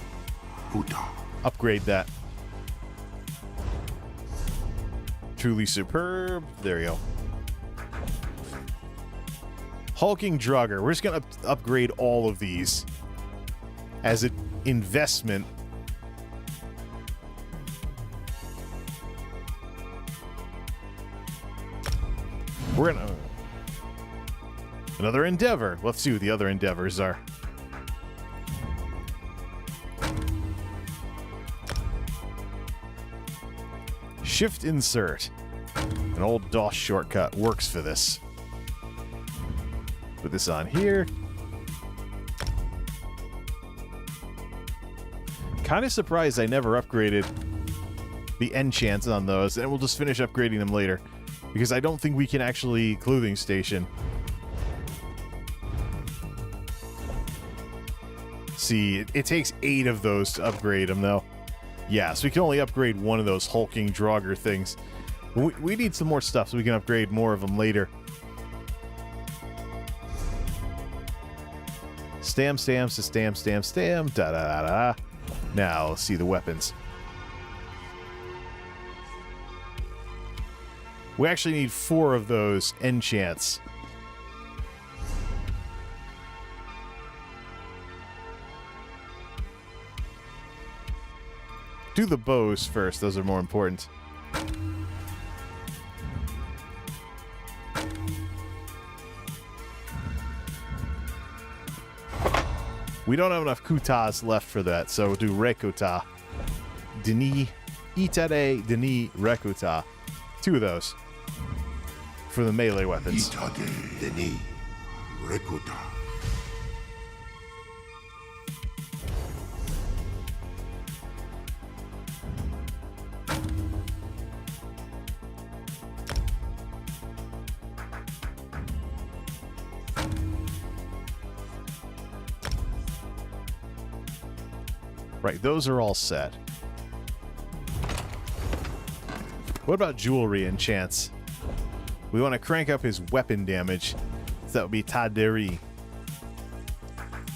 Uta. Upgrade that. Truly superb. There you go. Hulking Draugr. We're just going to upgrade all of these as an investment. We're going to... Another endeavor. Let's see what the other endeavors are. Shift insert. An old DOS shortcut works for this. Put this on here. Kind of surprised I never upgraded the enchants on those, and we'll just finish upgrading them later, because I don't think we can actually clothing station. See, it takes 8 of those to upgrade them, though. Yeah, so we can only upgrade one of those hulking Draugr things. We need some more stuff so we can upgrade more of them later. Stam, da da da da. Now, let's see the weapons. We actually need 4 of those enchants. Do the bows first, those are more important. We don't have enough kutas left for that, so we'll do rekuta. Denis, itade, Denis, rekuta. 2 of those. For the melee weapons. Itade, Denis, rekuta. Right, those are all set. What about jewelry enchants? We want to crank up his weapon damage. So that would be Taderi.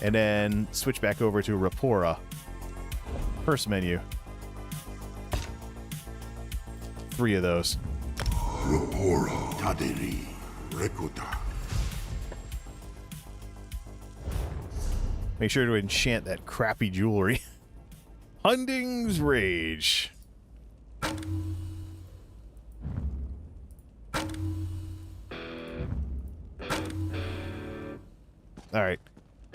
And then switch back over to Rapora. First menu. 3 of those. Rapora, Taderi, Rekuta. Make sure to enchant that crappy jewelry. Hunding's Rage. Alright.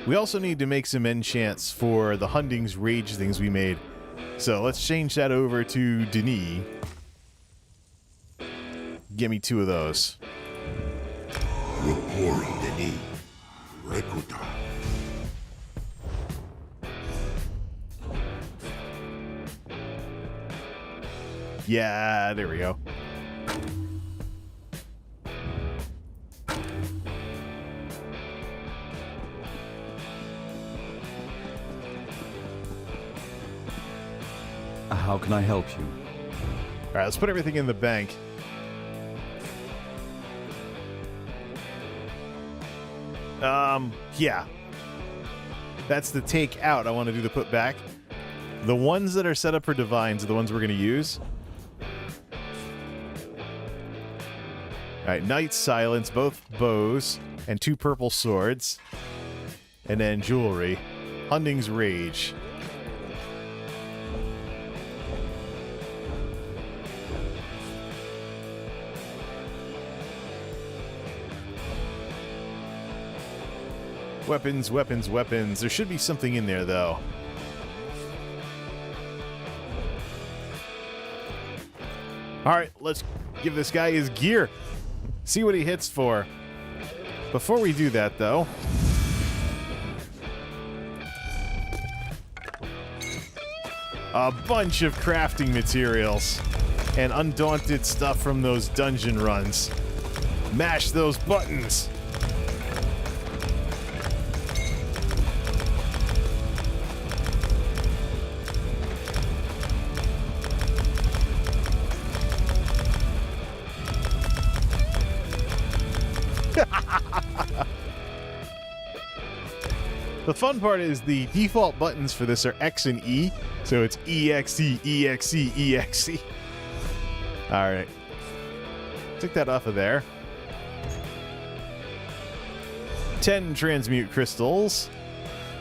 We also need to make some enchants for the Hunding's Rage things we made. So let's change that over to Denis. Give me 2 of those. Rapora, Denis, Rekuta. Yeah, there we go. How can I help you? All right, let's put everything in the bank. Yeah. That's the take out I want to do the put back. The ones that are set up for divines are the ones we're going to use. Alright, Knight's Silence, both bows, and 2 purple swords. And then jewelry. Hunding's Rage. Weapons, weapons, weapons. There should be something in there, though. Alright, let's give this guy his gear. See what he hits for. Before we do that, though... a bunch of crafting materials. And undaunted stuff from those dungeon runs. Mash those buttons! The fun part is the default buttons for this are X and E, so it's EXE, EXE, EXE. Alright. Take that off of there. 10 transmute crystals.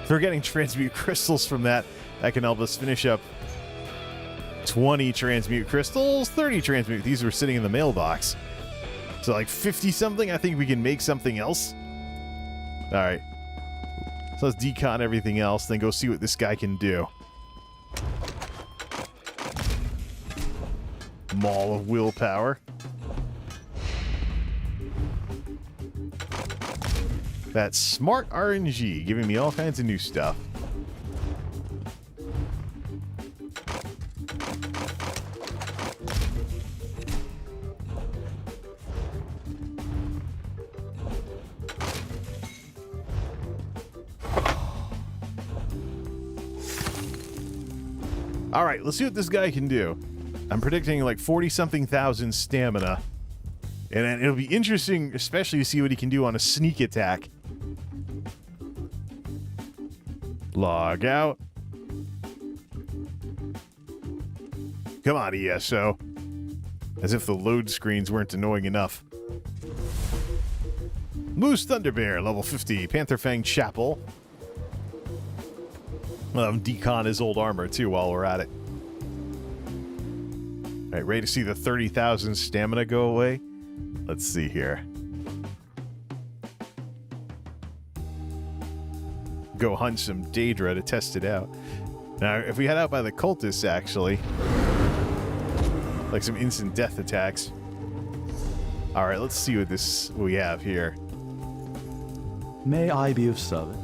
If we're getting transmute crystals from that, that can help us finish up 20 transmute crystals, 30 transmute. These were sitting in the mailbox. So like 50 something, I think we can make something else. Alright. So let's decon everything else, then go see what this guy can do. Maul of willpower. That's smart RNG, giving me all kinds of new stuff. All right, let's see what this guy can do. I'm predicting like 40-something thousand stamina. And then it'll be interesting, especially to see what he can do on a sneak attack. Log out. Come on, ESO. As if the load screens weren't annoying enough. Moose Thunderbear, level 50. Panther Fang Chapel. Decon his old armor, too, while we're at it. Alright, ready to see the 30,000 stamina go away? Let's see here. Go hunt some Daedra to test it out. Now, if we head out by the cultists, actually, like some instant death attacks. Alright, let's see what we have here. May I be of service?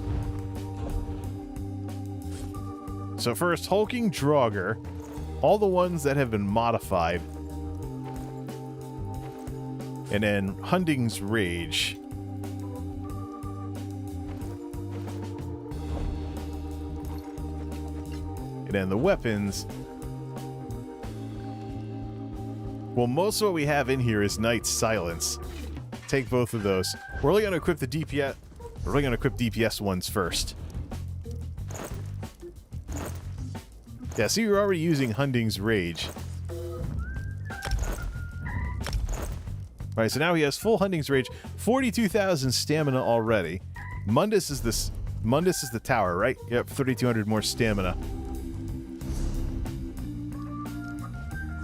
So first, Hulking Draugr. All the ones that have been modified. And then Hunding's Rage. And then the weapons. Well, most of what we have in here is Night's Silence. Take both of those. We're only going to equip the DPS. We're only going to equip DPS ones first. Yeah, see, you're already using Hunding's Rage. Alright, so now he has full Hunding's Rage, 42,000 stamina already. Mundus is the tower, right? Yep, 3,200 more stamina.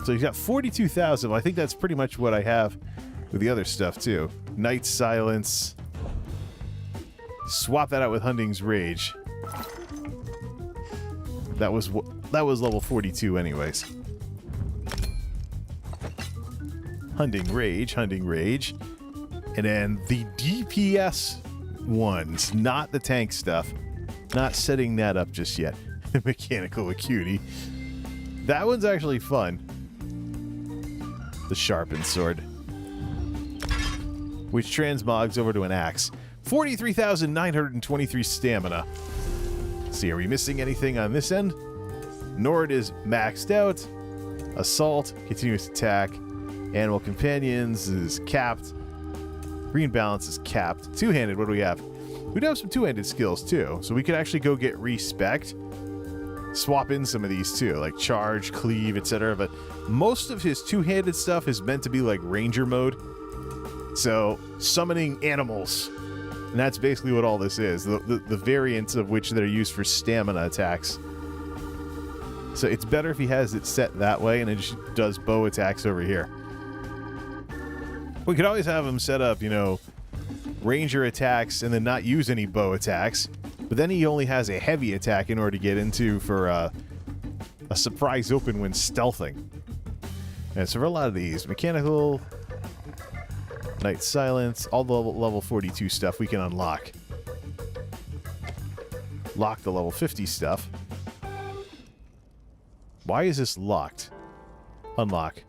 So he's got 42,000. Well, I think that's pretty much what I have with the other stuff, too. Night's Silence. Swap that out with Hunding's Rage. That was level 42 anyways. Hunting Rage. And then the DPS ones, not the tank stuff. Not setting that up just yet. Mechanical Acuity. That one's actually fun. The Sharpened Sword. Which transmogs over to an axe. 43,923 stamina. Let's see, are we missing anything on this end? Nord is maxed out. Assault, continuous attack. Animal Companions is capped. Green Balance is capped. Two-handed, what do we have? We do have some two-handed skills, too. So we could actually go get respect. Swap in some of these, too. Like charge, cleave, etc. But most of his two-handed stuff is meant to be like ranger mode. So, summoning animals. And that's basically what all this is. The variants of which they're used for stamina attacks. So it's better if he has it set that way and it just does bow attacks over here. We could always have him set up, you know, ranger attacks and then not use any bow attacks. But then he only has a heavy attack in order to get into for a surprise open when stealthing. And so for a lot of these, mechanical, Night Silence, all the level 42 stuff we can unlock. Lock the level 50 stuff. Why is this locked? Unlock.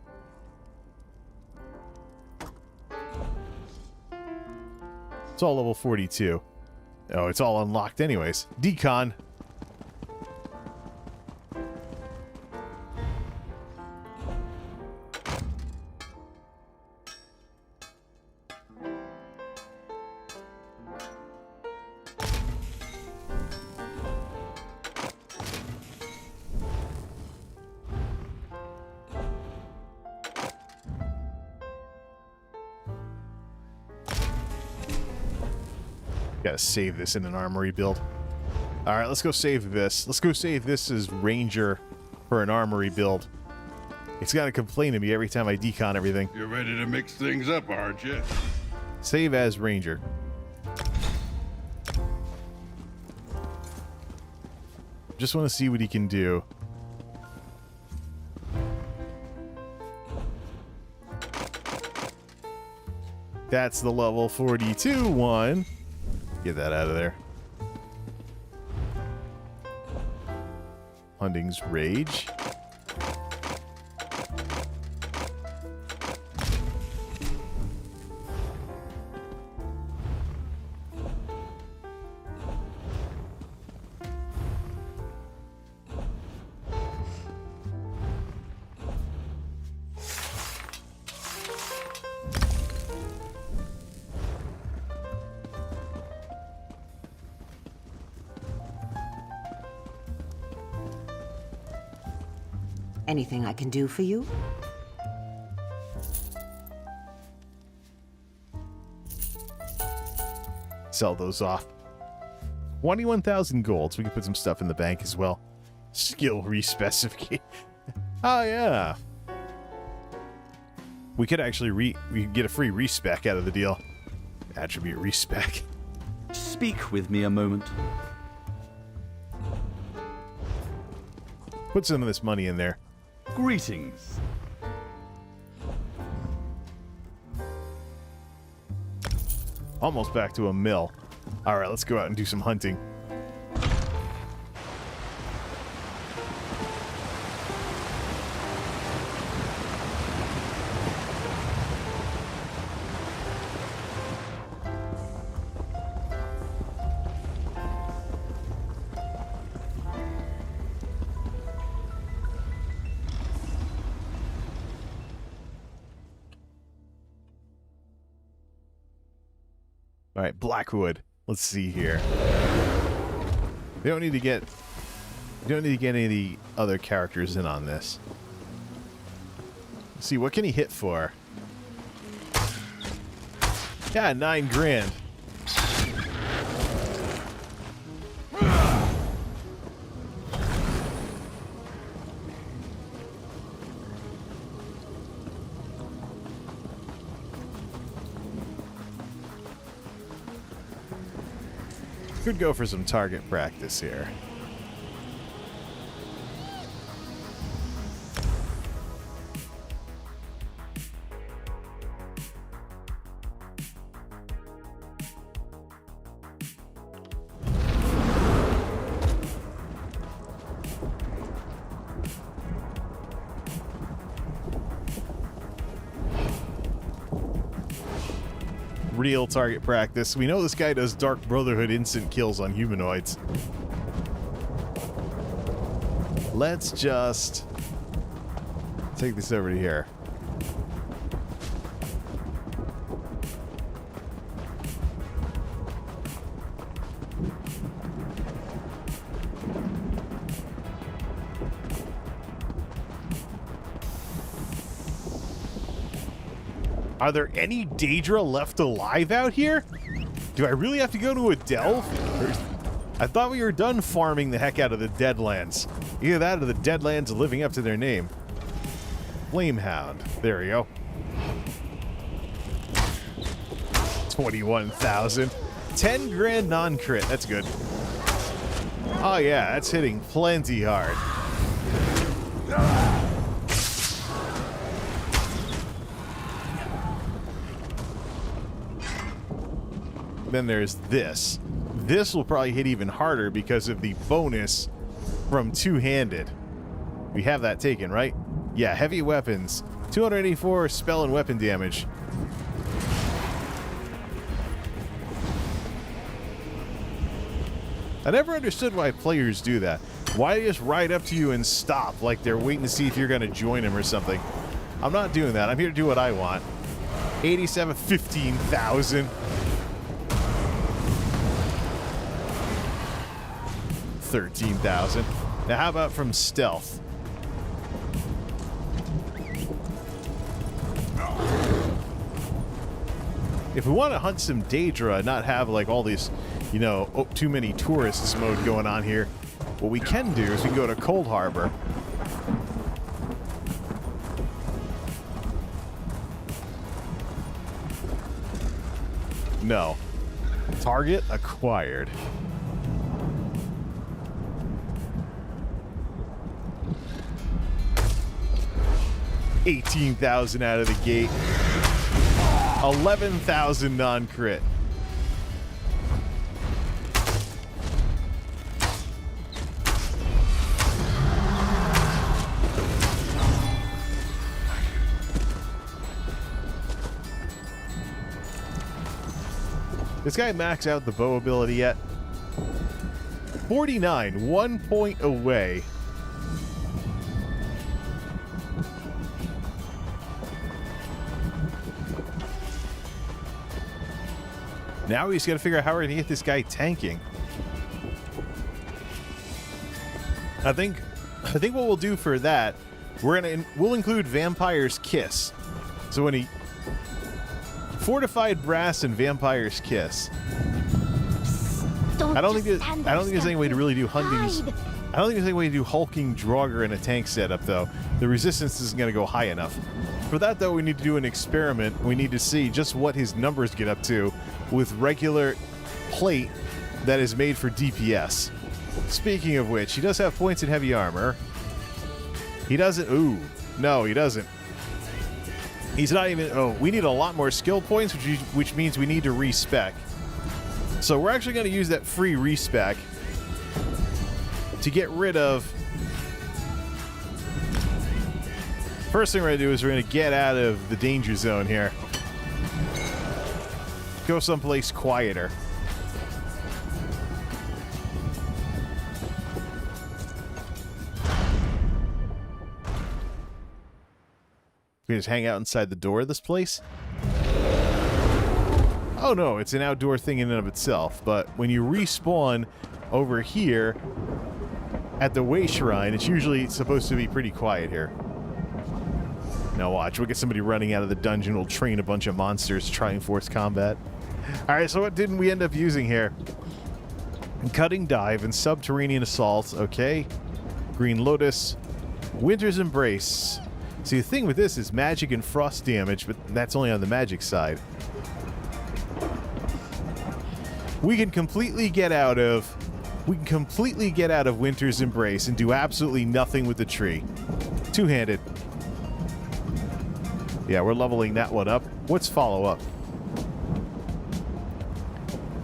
It's all level 42. Oh, it's all unlocked anyways. Decon. Gotta save this in an armory build. Alright, let's go save this. Let's go save this as Ranger for an armory build. It's gotta complain to me every time I decon everything. You're ready to mix things up, aren't you? Save as Ranger. Just want to see what he can do. That's the level 42 one. Get that out of there. Hunding's Rage. Anything I can do for you? Sell those off. 21,000 gold, so we can put some stuff in the bank as well. Skill respecification. Oh, yeah. We could actually we could get a free respec out of the deal. Attribute respec. Speak with me a moment. Put some of this money in there. Greetings. Almost back to a mill. All right, let's go out and do some hunting. All right, Blackwood. Let's see here. We don't need to get any of the other characters in on this. Let's see, what can he hit for? Yeah, 9 grand. Could go for some target practice here. Real target practice. We know this guy does Dark Brotherhood instant kills on humanoids. Let's just take this over to here. Are there any Daedra left alive out here? Do I really have to go to a delve? I thought we were done farming the heck out of the Deadlands. Either that or the Deadlands are living up to their name. Flamehound. There we go. 21,000. 10 grand non-crit. That's good. Oh yeah, that's hitting plenty hard. Then there's this. This will probably hit even harder because of the bonus from two-handed. We have that taken, right? Yeah, heavy weapons. 284 spell and weapon damage. I never understood why players do that. Why they just ride up to you and stop like they're waiting to see if you're going to join them or something. I'm not doing that. I'm here to do what I want. 87, 15,000. 13,000. Now how about from stealth? If we want to hunt some Daedra and not have like all these, you know, oh, too many tourists mode going on here, what we can do is we can go to Cold Harbor. No. Target acquired. 18,000 out of the gate. 11,000 non-crit. This guy max out the bow ability yet? 49, 1 point away. Now we just got to figure out how we're going to get this guy tanking. I think what we'll do for that we'll include Vampire's Kiss. So when he fortified brass and Vampire's Kiss. I don't think there's any way to really do Hunding's. I don't think there's any way to do hulking Draugr in a tank setup, though. The resistance isn't going to go high enough. For that, though, we need to do an experiment. We need to see just what his numbers get up to with regular plate that is made for DPS. Speaking of which, he does have points in heavy armor. He doesn't... Ooh. No, he doesn't. He's not even... Oh, we need a lot more skill points, which means we need to respec. So we're actually going to use that free respec to get rid of... First thing we're going to do is we're going to get out of the danger zone here. Go someplace quieter. We just hang out inside the door of this place? Oh no, it's an outdoor thing in and of itself, but when you respawn over here at the Way Shrine, it's usually supposed to be pretty quiet here. Now watch, we'll get somebody running out of the dungeon, we'll train a bunch of monsters to try and force combat. Alright, so what didn't we end up using here? Cutting Dive and Subterranean Assault, okay. Green Lotus, Winter's Embrace. See, the thing with this is magic and frost damage, but that's only on the magic side. We can completely get out of Winter's Embrace and do absolutely nothing with the tree. Two-handed. Yeah, we're leveling that one up. What's follow up?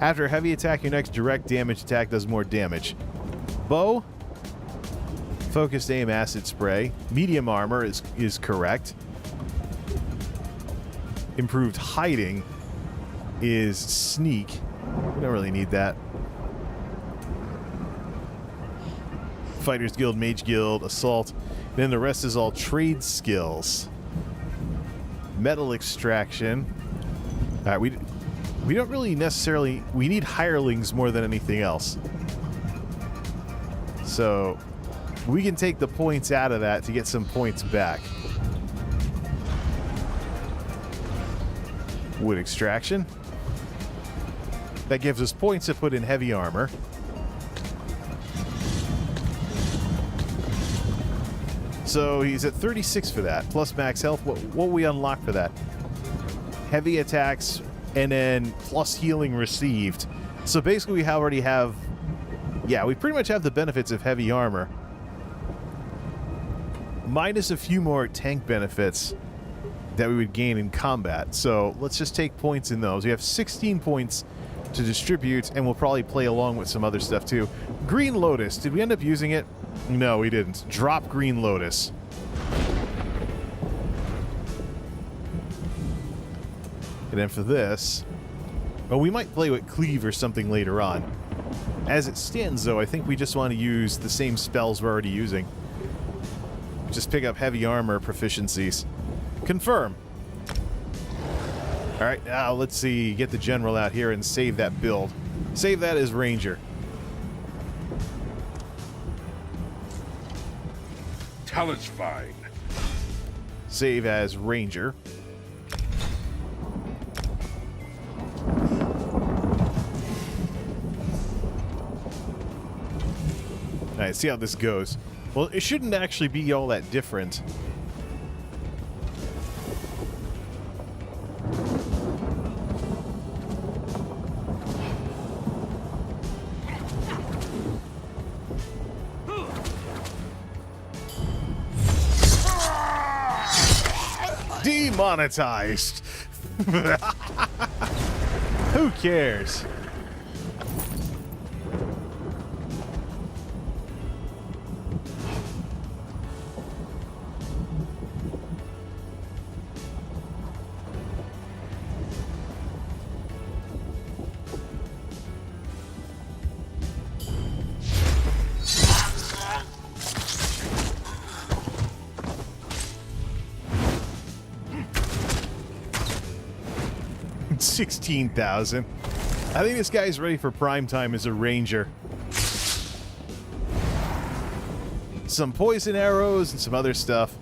After a heavy attack, your next direct damage attack does more damage. Bow. Focused aim acid spray. Medium armor is correct. Improved hiding is sneak. We don't really need that. Fighters Guild, Mage Guild, Assault. Then the rest is all trade skills. Metal extraction. Alright, we don't really necessarily... We need hirelings more than anything else. So, we can take the points out of that to get some points back. Wood extraction. That gives us points to put in heavy armor. So he's at 36 for that, plus max health. What will we unlock for that? Heavy attacks, and then plus healing received. So basically we already have... Yeah, we pretty much have the benefits of heavy armor. Minus a few more tank benefits that we would gain in combat. So let's just take points in those. We have 16 points to distribute, and we'll probably play along with some other stuff too. Green Lotus, did we end up using it? No, we didn't. Drop Green Lotus. And then for this, well, we might play with Cleave or something later on. As it stands, though, I think we just want to use the same spells we're already using. Just pick up heavy armor proficiencies. Confirm. Alright, now let's see, get the general out here and save that build. Save that as Ranger. Talent's fine. Save as Ranger. Alright, see how this goes. Well, it shouldn't actually be all that different. Demonetized. Who cares? $16,000. I think this guy's ready for prime time as a Ranger. Some poison arrows and some other stuff.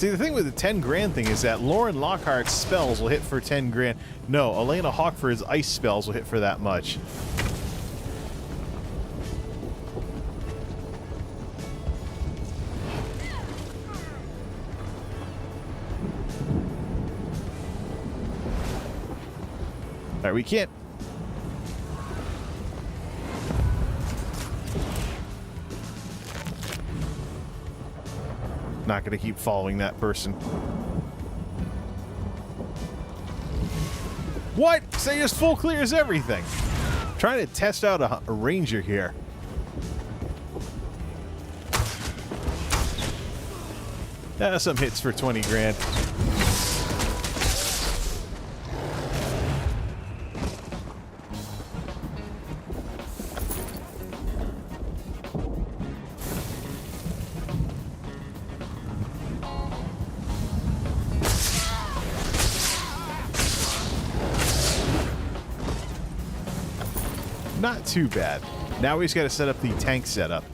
See, the thing with the 10 grand thing is that Lauren Lockhart's spells will hit for 10 grand. No, Elena Hawkford's ice spells will hit for that much. All right, we can't. Not going to keep following that person. What? Say just full clears everything. Trying to test out a ranger here. Some hits for 20 grand. Not too bad. Now we just got to set up the tank setup,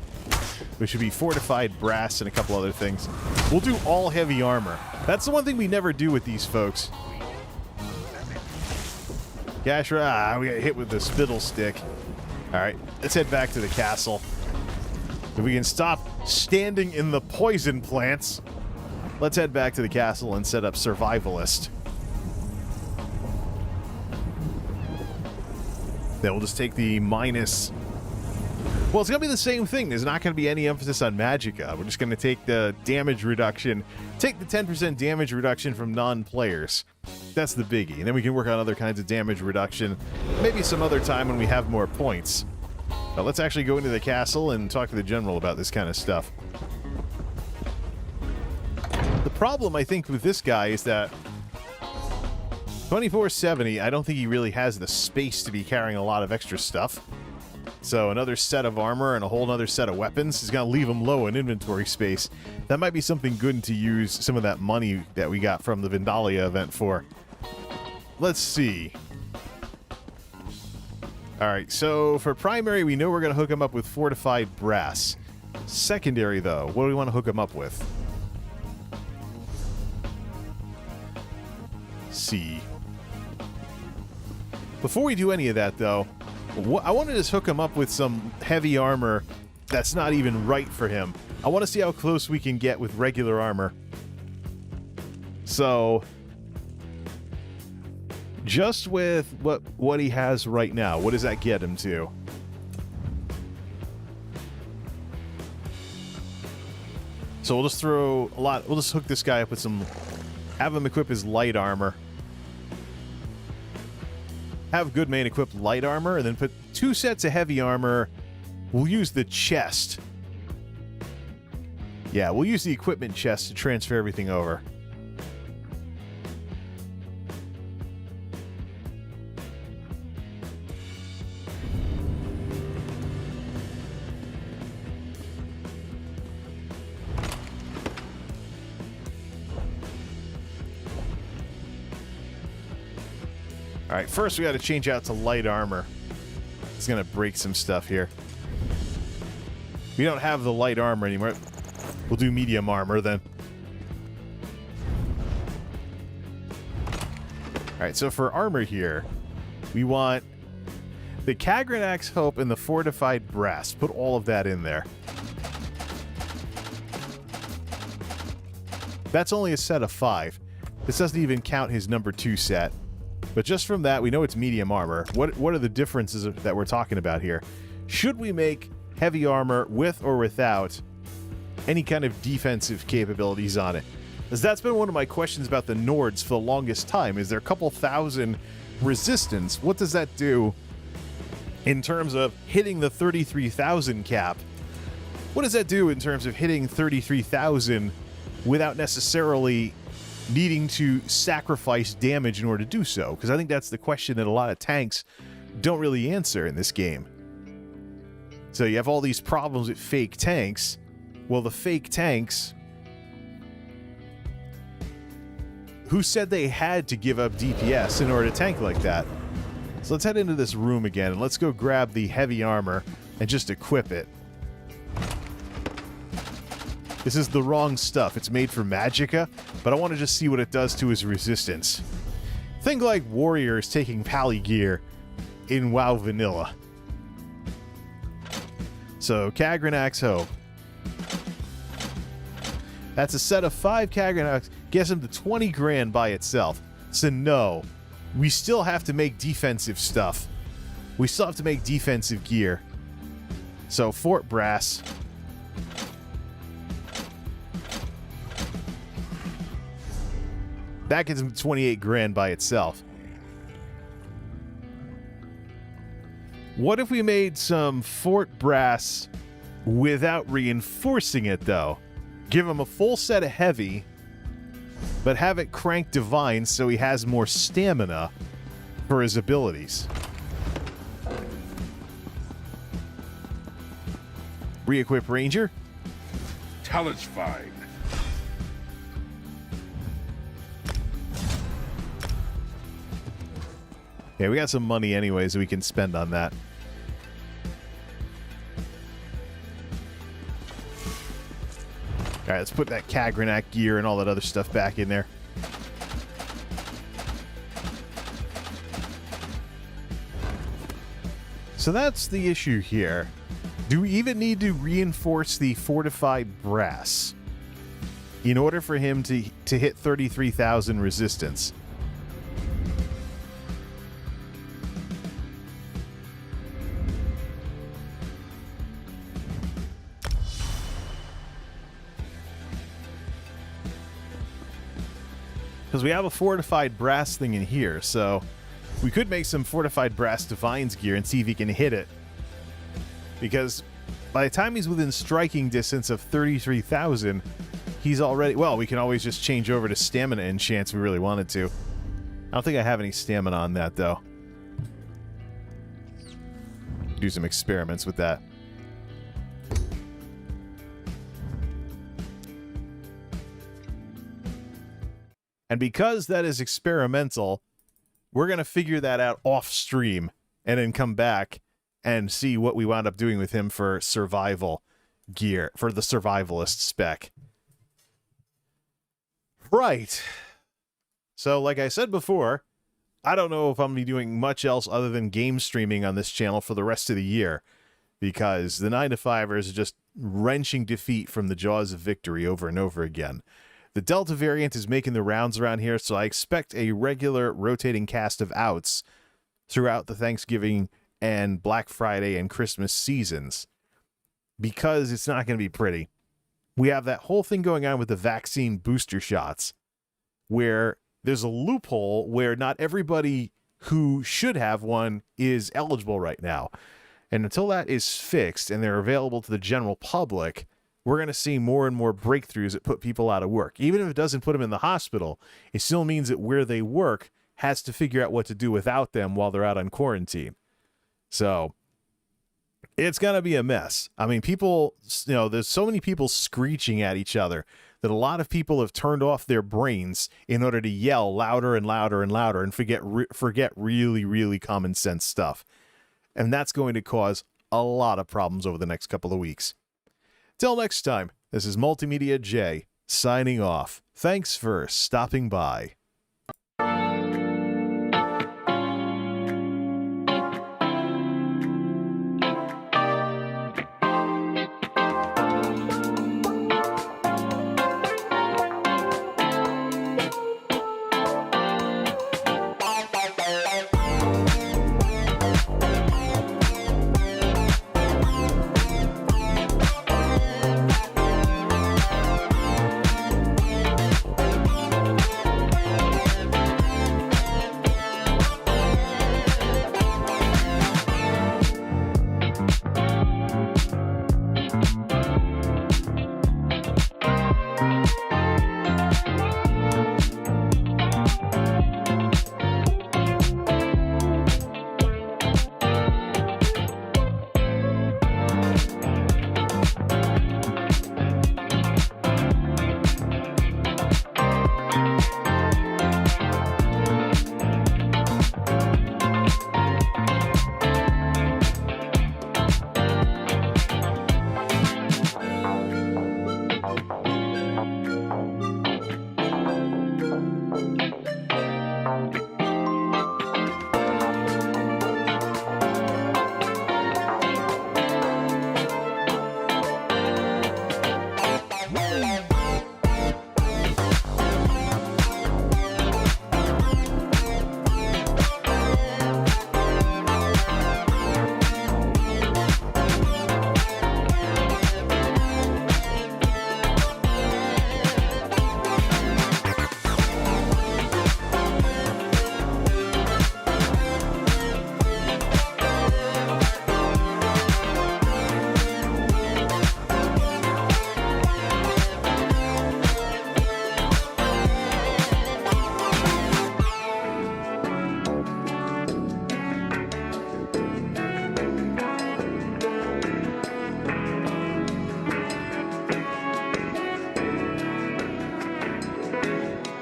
which would be fortified brass and a couple other things. We'll do all heavy armor. That's the one thing we never do with these folks. Gashra, we got hit with the spittle stick. All right, let's head back to the castle. If we can stop standing in the poison plants, let's head back to the castle and set up survivalist. Then we'll just take the minus... Well, it's going to be the same thing. There's not going to be any emphasis on magicka. We're just going to take the damage reduction. Take the 10% damage reduction from non-players. That's the biggie. And then we can work on other kinds of damage reduction. Maybe some other time when we have more points. But let's actually go into the castle and talk to the general about this kind of stuff. The problem, I think, with this guy is that 2470, I don't think he really has the space to be carrying a lot of extra stuff. So another set of armor and a whole other set of weapons is going to leave him low in inventory space. That might be something good to use some of that money that we got from the Vandalia event for. Let's see. Alright, so for primary, we know we're going to hook him up with fortified brass. Secondary, though, what do we want to hook him up with? C. Before we do any of that, though, I want to just hook him up with some heavy armor that's not even right for him. I want to see how close we can get with regular armor. So, just with what he has right now, what does that get him to? So we'll just throw a lot. We'll just hook this guy up with some. Have him equip his light armor. Have Goodman equip light armor, and then put 2 sets of heavy armor. We'll use the chest. Yeah, we'll use the equipment chest to transfer everything over. Alright, first we got to change out to light armor. It's going to break some stuff here. We don't have the light armor anymore. We'll do medium armor then. Alright, so for armor here, we want the Kagranax Hope and the fortified brass. Put all of that in there. That's only a set of 5. This doesn't even count his number 2 set. But just from that, we know it's medium armor. What are the differences that we're talking about here? Should we make heavy armor with or without any kind of defensive capabilities on it? Because that's been one of my questions about the Nords for the longest time. Is there a couple thousand resistance? What does that do in terms of hitting the 33,000 cap? What does that do in terms of hitting 33,000 without necessarily needing to sacrifice damage in order to do so? Because I think that's the question that a lot of tanks don't really answer in this game. So you have all these problems with fake tanks. Well, the fake tanks... Who said they had to give up DPS in order to tank like that? So let's head into this room again, and let's go grab the heavy armor and just equip it. This is the wrong stuff. It's made for Magicka, but I want to just see what it does to his resistance. Think like warriors taking pally gear in WoW Vanilla. So, Kagranax Hope. That's a set of 5 Kagranax. Gets him to 20 grand by itself. So no, we still have to make defensive stuff. We still have to make defensive gear. So, Fort Brass. That gets him 28 grand by itself. What if we made some Fort Brass without reinforcing it, though? Give him a full set of heavy, but have it crank divine so he has more stamina for his abilities. Re-equip Ranger. Talent's fine. Yeah, we got some money anyways we can spend on that. Alright, let's put that Kagranax gear and all that other stuff back in there. So that's the issue here. Do we even need to reinforce the fortified brass in order for him to hit 33,000 resistance? Because we have a fortified brass thing in here, so we could make some fortified brass divines gear and see if he can hit it. Because by the time he's within striking distance of 33,000, he's already... Well, we can always just change over to stamina enchants if we really wanted to. I don't think I have any stamina on that, though. Do some experiments with that. And because that is experimental, we're going to figure that out off stream and then come back and see what we wound up doing with him for survival gear, for the survivalist spec. Right. So, like I said before, I don't know if I'm going to be doing much else other than game streaming on this channel for the rest of the year, because the 9-to-5ers are just wrenching defeat from the jaws of victory over and over again. The Delta variant is making the rounds around here, so I expect a regular rotating cast of outs throughout the Thanksgiving and Black Friday and Christmas seasons, because it's not going to be pretty. We have that whole thing going on with the vaccine booster shots, where there's a loophole where not everybody who should have one is eligible right now. And until that is fixed and they're available to the general public, we're going to see more and more breakthroughs that put people out of work. Even if it doesn't put them in the hospital, it still means that where they work has to figure out what to do without them while they're out on quarantine. So it's going to be a mess. I mean, people, you know, there's so many people screeching at each other that a lot of people have turned off their brains in order to yell louder and louder and louder and forget really, really common sense stuff. And that's going to cause a lot of problems over the next couple of weeks. Till next time, this is MultimediaJay signing off. Thanks for stopping by. Ball.